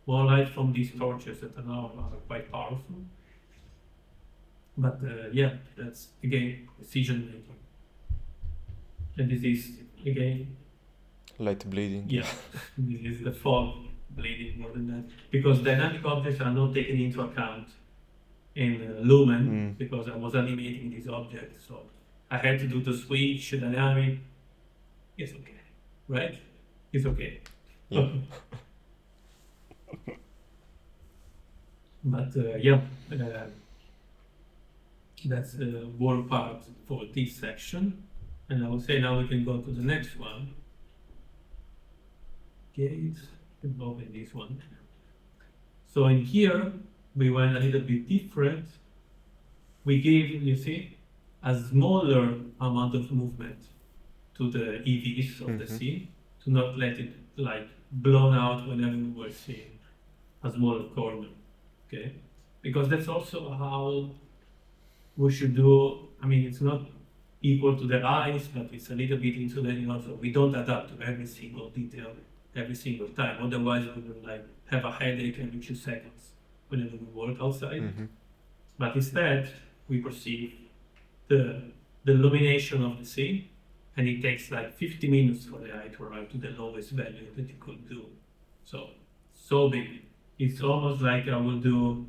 more light from these torches that are now quite powerful. But that's again decision making. And this is again light bleeding. Yeah, this is the fog bleeding more than that, because dynamic objects are not taken into account in Lumen, because I was animating these objects, so I had to do the switch dynamic. It's okay, right? It's okay. Yeah. But that's the work part for this section, and I would say now we can go to the next one. Okay, involved in this one. So in here, we went a little bit different. We gave, you see, a smaller amount of movement to the EVs of the scene, to not let it like blown out whenever we were seeing a smaller corner, okay? Because that's also how we should do. I mean, it's not equal to the eyes, but it's a little bit into the, so we don't adapt to every single detail every single time. Otherwise, we will like have a headache every 2 seconds whenever we work outside. But instead, we perceive the illumination of the scene, and it takes like 50 minutes for the eye to arrive to the lowest value that you could do. So big. It's almost like I will do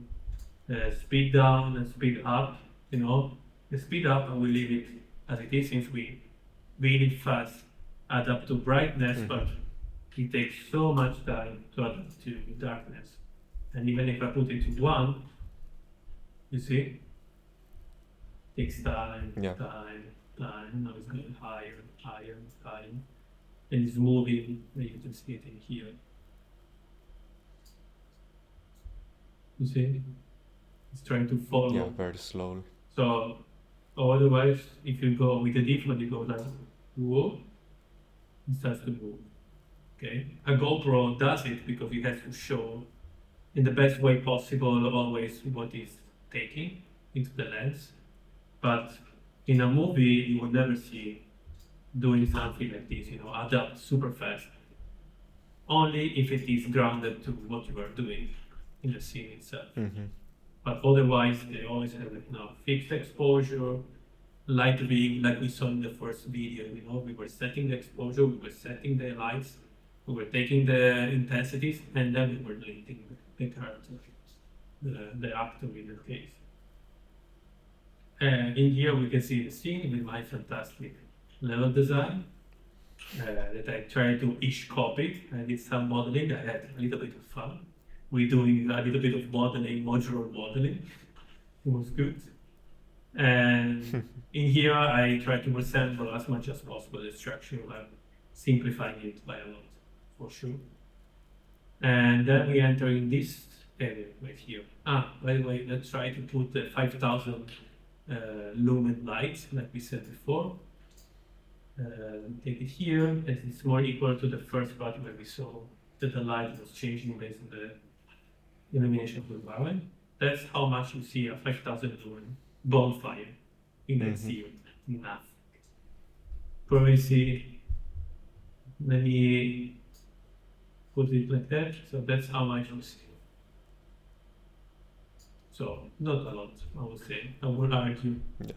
speed down and speed up, The speed up, I will leave it as it is, since we really fast adapt to brightness, but it takes so much time to adapt to darkness. And even if I put it to 1, you see, takes time, time. Now it's going higher, and it's moving. You can see it in here. You see, it's trying to follow. Yeah, very slowly. So, otherwise, if you go with the different, you go like, whoa, it starts to move. Okay, a GoPro does it because it has to show in the best way possible always what is taking into the lens. But in a movie, you will never see doing something like this, adapt super fast. Only if it is grounded to what you are doing in the scene itself. But otherwise, they always have fixed exposure, light rig, like we saw in the first video. We were setting the exposure, we were setting the lights, we were taking the intensities, and then we were lighting the character, the actor in that case. In here we can see the scene with my fantastic level design that I tried to ish copy. I did some modeling. I had a little bit of fun. We're doing a little bit of modeling, modular modeling. It was good. And in here I try to resemble as much as possible the structure, like simplifying it by a lot, for sure. And then we enter in this area right here. By the way, let's try to put the 5000 lumen light, like we said before. Take it here, and it's more equal to the first part where we saw that the light was changing based on the illumination of the environment. That's how much you see a 5000 lumen bonfire in that scene. Enough. Probably see, let me put it like that. So that's how much you see. So not a lot, I would say. I would argue. Yeah.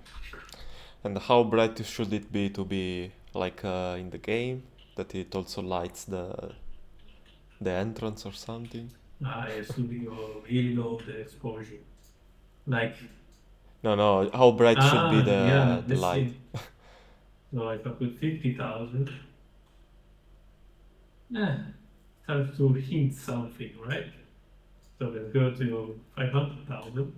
And how bright should it be to be like in the game, that it also lights the entrance or something? It should be really low the exposure. Like No, how bright should be the light? See. So if I put 50,000, starts to hint something, right? So let's go to 500,000.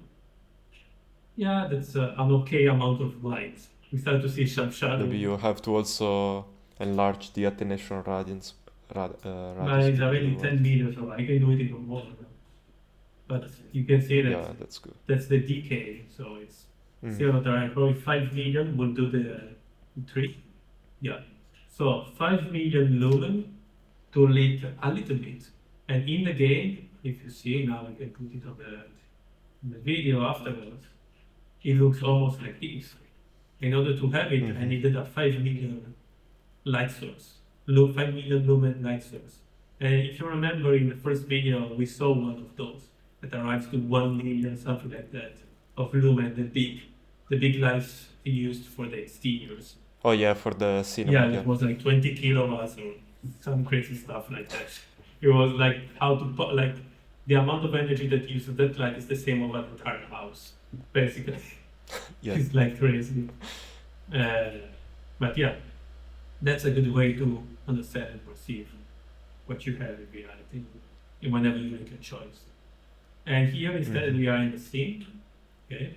Yeah, that's an okay amount of light. We start to see some shadow. Maybe you have to also enlarge the attenuation radius. But it's already 10 meters, so I can do it even more. But you can see that that's good. That's the decay, so it's still not right. Probably 5 million will do the trick. Yeah. So 5 million lumen to lit a little bit. And in the game, if you see, now I can put it on the video afterwards, it looks almost like this. In order to have it, I needed a 5 million light source. 5 million lumen light source. And if you remember in the first video, we saw one of those that arrives to 1 million, something like that, of lumen, the big lights used for the exteriors. Oh yeah, for the cinema. Yeah, it was like 20 kilowatts or some crazy stuff like that. It was like how to put, like the amount of energy that you use of that light is the same of an entire house, basically. It's like crazy. But yeah, that's a good way to understand and perceive what you have in reality whenever you make a choice. And here instead we are in the scene, okay?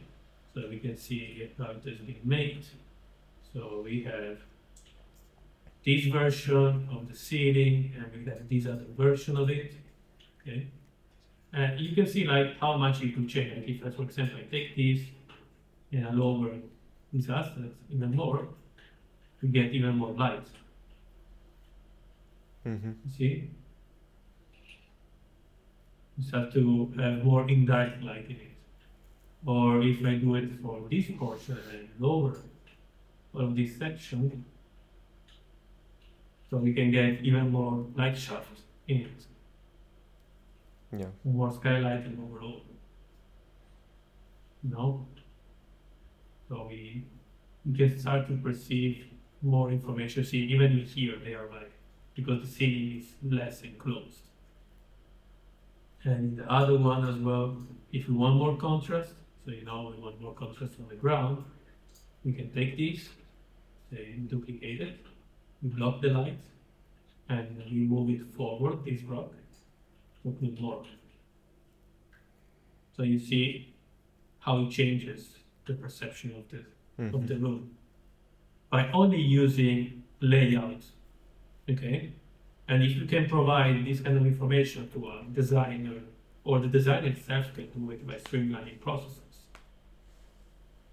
So we can see how it has been made. So we have this version of the ceiling, and we have this other version of it, okay? And you can see like how much it could change. Like if, for example, I take this and I lower these assets even more, we get even more light. Mm-hmm. You see? You start to have more indirect light in it. Or if I do it for this portion and lower of this section, so we can get even more light shaft in it, Yeah. more skylighting overall. No? So we can start to perceive more information. See, even here they are like, because the ceiling is less enclosed. And the other one as well, if we want more contrast, so we want more contrast on the ground, we can take this, say, duplicate it, we block the light, and we move it forward, this block, to put more. So you see how it changes the perception of the room by only using layout. Okay, and if you can provide this kind of information to a designer, or the designer itself can do it by streamlining processes,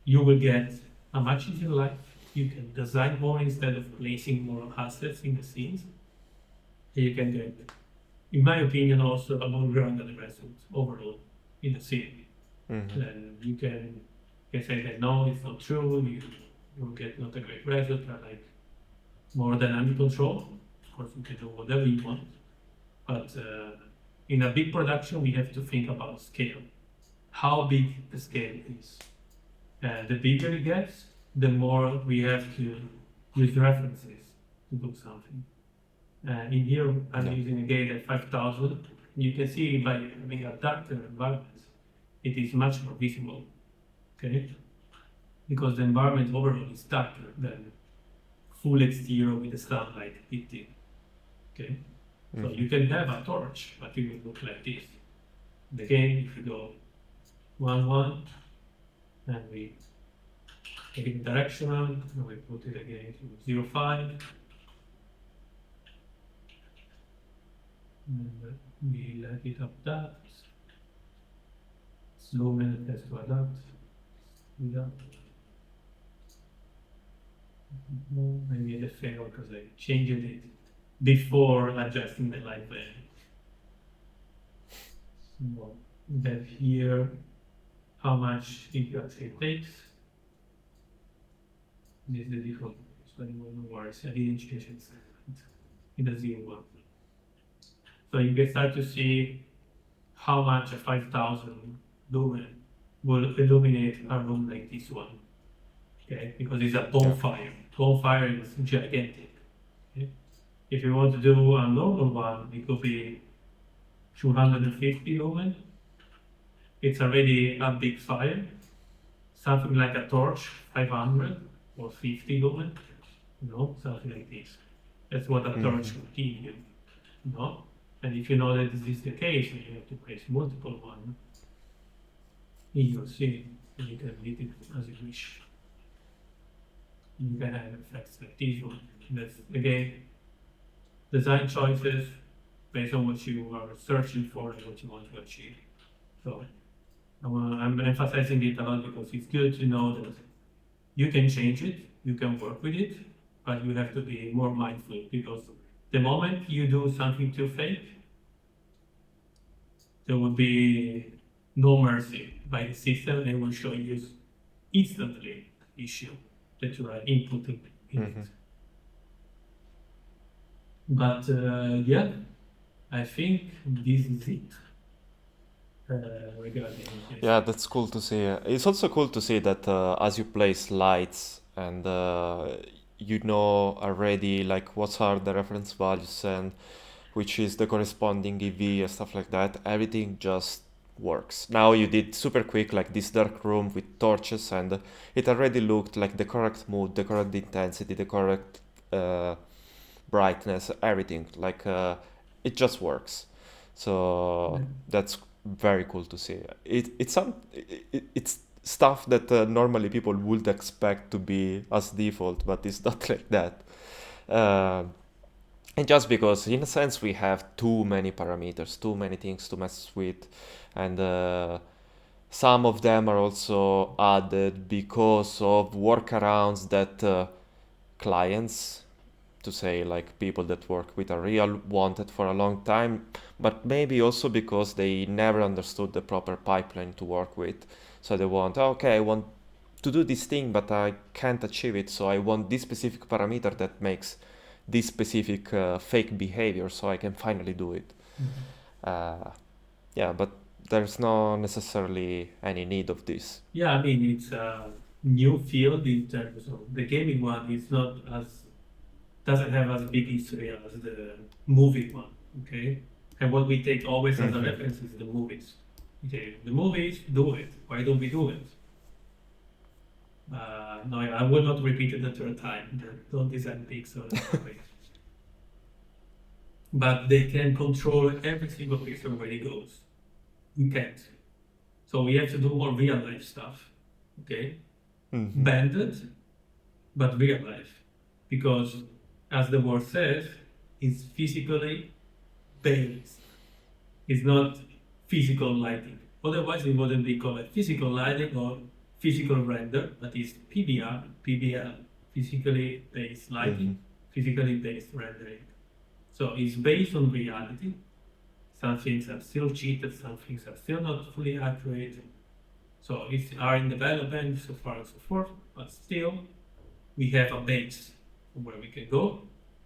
you will get a much easier life. You can design more instead of placing more assets in the scenes. You can get, in my opinion, also a more grounded result overall in the scene. Mm-hmm. Then you can say that no, it's not true. You get not a great result, but like more dynamic control. Of course, you can do whatever you want, but in a big production, we have to think about scale. How big the scale is. The bigger it gets, the more we have to use references to do something. In here, I'm using a gate at 5000. You can see by having a darker environment, it is much more visible, okay? Because the environment overall is darker than full exterior with the sunlight hitting, okay? So you can have a torch, but it will look like this. And again, if you go 1, 1, and we take it directional, and we put it again to 0, 5, and we let it adapt. Zoom in, it has to adapt. Maybe it failed because I changed it before adjusting the light value. So that here, how much it actually takes. This is the default. So I don't worry, I didn't change it in the 0, 1. So you can start to see how much a 5000 lumen will illuminate a room like this one. Okay, because it's a bonfire. Bonfire is gigantic. Okay? If you want to do a normal one, it could be 250 lumen. It's already a big fire. Something like a torch, 500 or 50 lumen, something like this. That's what a torch will give you, And if you know that this is the case, and you have to place multiple ones in your scene, and you can edit it as you wish. You can have effects like this one. That's again design choices based on what you are searching for and what you want to achieve. So I'm emphasizing it a lot because it's good to know that you can change it, you can work with it, but you have to be more mindful because the moment you do something too fake, there will be no mercy by the system and it will show you instantly issue that you are inputting in it. But yeah, I think this is it. Regarding this. Yeah, that's cool to see. It's also cool to see that as you place lights and you know already like what are the reference values and which is the corresponding EV and stuff like that, everything just works. Now you did super quick like this dark room with torches and it already looked like the correct mood, the correct intensity, the correct brightness, everything. Like it just works. So that's very cool to see. It's stuff that normally people would expect to be as default, but it's not like that. And just because, in a sense, we have too many parameters, too many things to mess with, and some of them are also added because of workarounds that clients to say, like people that work with Unreal want it for a long time, but maybe also because they never understood the proper pipeline to work with. So they want, okay, I want to do this thing, but I can't achieve it, so I want this specific parameter that makes this specific fake behavior, so I can finally do it. Uh, yeah, but there's not necessarily any need of this. Yeah, I mean, it's a new field in terms of the gaming one. It's not as doesn't have as big history as the movie one. Okay, and what we take always as a reference is the movies. Okay, the movies do it. Why don't we do it? No, I will not repeat it the third time. Don't design pixels. But they can control every single pixel where it goes. We can't. So we have to do more real life stuff. Okay? Banded, but real life. Because, as the word says, it's physically based. It's not physical lighting. Otherwise, it wouldn't be called physical lighting or physical render, but it's PBL, physically based lighting, physically based rendering. So it's based on reality. Some things are still cheated, some things are still not fully accurate. So it's are in development, so far and so forth, but still we have a base from where we can go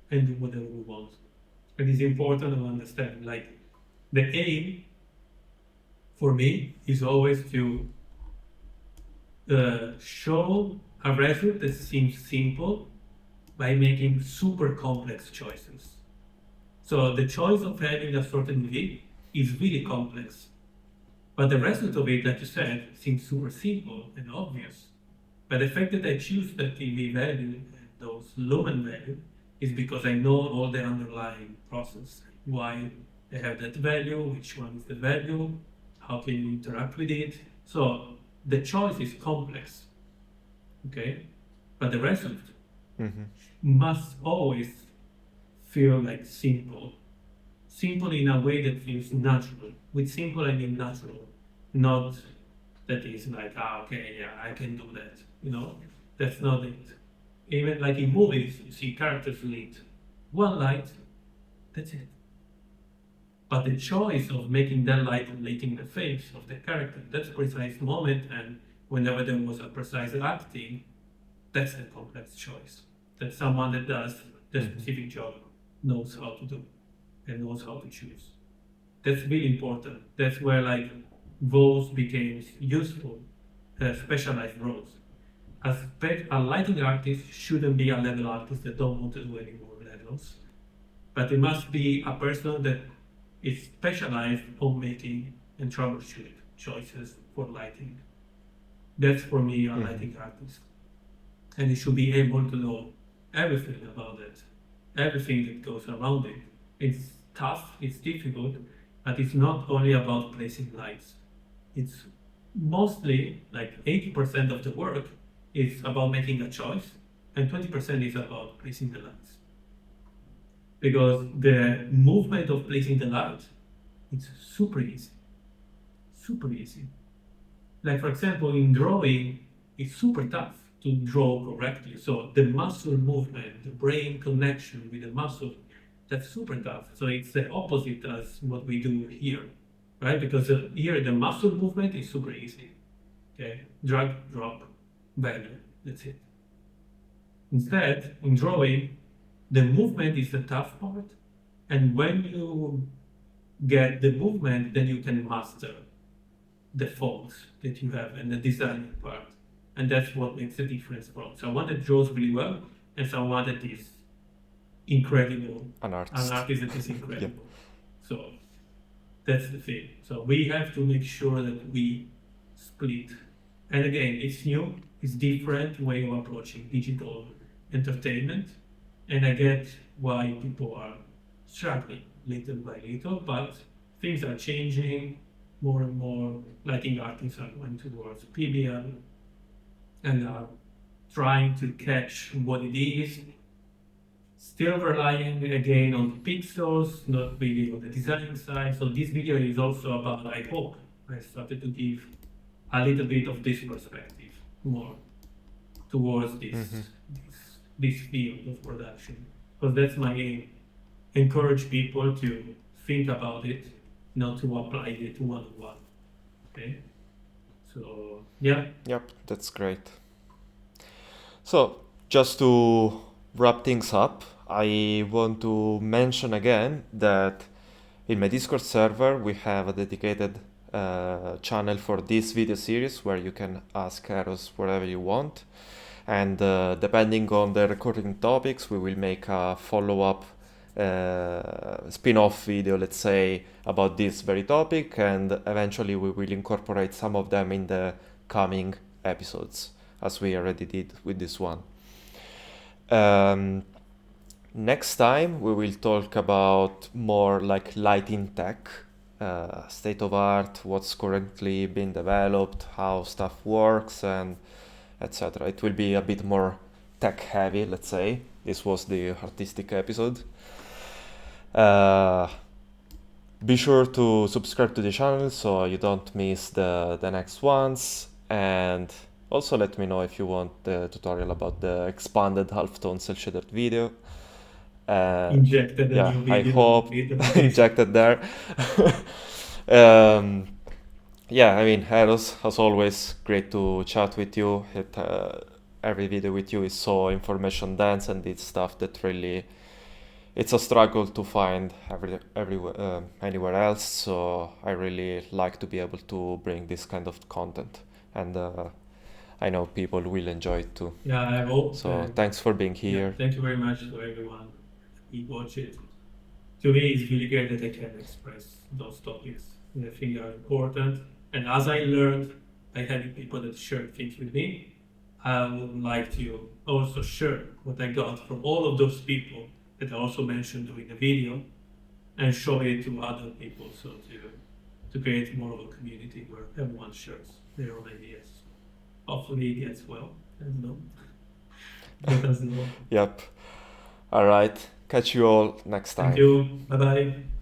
and do whatever we want. And it's important to understand, like, the aim for me is always to show a result that seems simple by making super complex choices. So the choice of having a certain EV is really complex. But the result of it, like you said, seems super simple and obvious. But the fact that I choose that EV value and those lumen value is because I know all the underlying process. Why they have that value, which one is the value, how can you interact with it. So the choice is complex, okay? But the result must always feel like simple. Simple in a way that feels natural. With simple, I mean natural, not that is like, okay, yeah, I can do that. You know, that's not it. Even like in movies, you see characters lit. One light, that's it. But the choice of making that light lighting the face of the character, that's a precise moment, and whenever there was a precise acting, that's a complex choice. That someone that does the specific job knows how to do and knows how to choose. That's really important. That's where like roles became useful, specialized roles. A lighting artist shouldn't be a level artist that don't want to do any more levels, but it must be a person that is specialized on making and troubleshoot choices for lighting. That's for me a lighting artist, and he should be able to know everything about it, everything that goes around it. It's tough, it's difficult, but it's not only about placing lights. It's mostly like 80% of the work is about making a choice, and 20% is about placing the lights. Because the movement of placing the light, it's super easy. Super easy. Like, for example, in drawing, it's super tough to draw correctly. So the muscle movement, the brain connection with the muscle, that's super tough. So it's the opposite as what we do here, right? Because here the muscle movement is super easy. Okay, drag, drop, value, that's it. Instead, in drawing, the movement is the tough part, and when you get the movement, then you can master the faults that you have and the designing part. And that's what makes the difference from someone that draws really well and someone that is incredible. An artist. An artist that is incredible. So that's the thing. So we have to make sure that we split. And again, it's new, it's different way of approaching digital entertainment. And I get why people are struggling little by little, but things are changing. More and more lighting artists are going towards PBL and are trying to catch what it is. Still relying again on pixels, not really on the design side. So this video is also about, I hope, I started to give a little bit of this perspective more towards this field of production. because that's my aim. Encourage people to think about it, not to apply it one-on-one. Okay? So, yeah. Yep, that's great. So, just to wrap things up, I want to mention again that in my Discord server we have a dedicated channel for this video series where you can ask Eros whatever you want. And depending on the recurring topics, we will make a follow-up spin-off video, let's say, about this very topic, and eventually we will incorporate some of them in the coming episodes, as we already did with this one. Next time we will talk about more like lighting tech, state of art, what's currently being developed, how stuff works, and etc. It will be a bit more tech heavy, let's say. This was the artistic episode. Be sure to subscribe to the channel so you don't miss the next ones, and also let me know if you want the tutorial about the expanded Halftone Cel Shader video. Injected a new I video hope with the injected there. Yeah, I mean, Eros, as always, great to chat with you. Every video with you is so information dense, and it's stuff that really, it's a struggle to find anywhere else. So I really like to be able to bring this kind of content, and I know people will enjoy it too. Yeah, I hope. So thanks for being here. Yeah, thank you very much to everyone who watched it. To me, it's really great that I can express those topics that I think are important. And as I learned by having people that share things with me, I would like to also share what I got from all of those people that I also mentioned during the video and show it to other people, so to create more of a community where everyone shares their own ideas. Hopefully it gets well. I don't know. But that's the one. Yep. All right. Catch you all next time. Thank you. Bye-bye.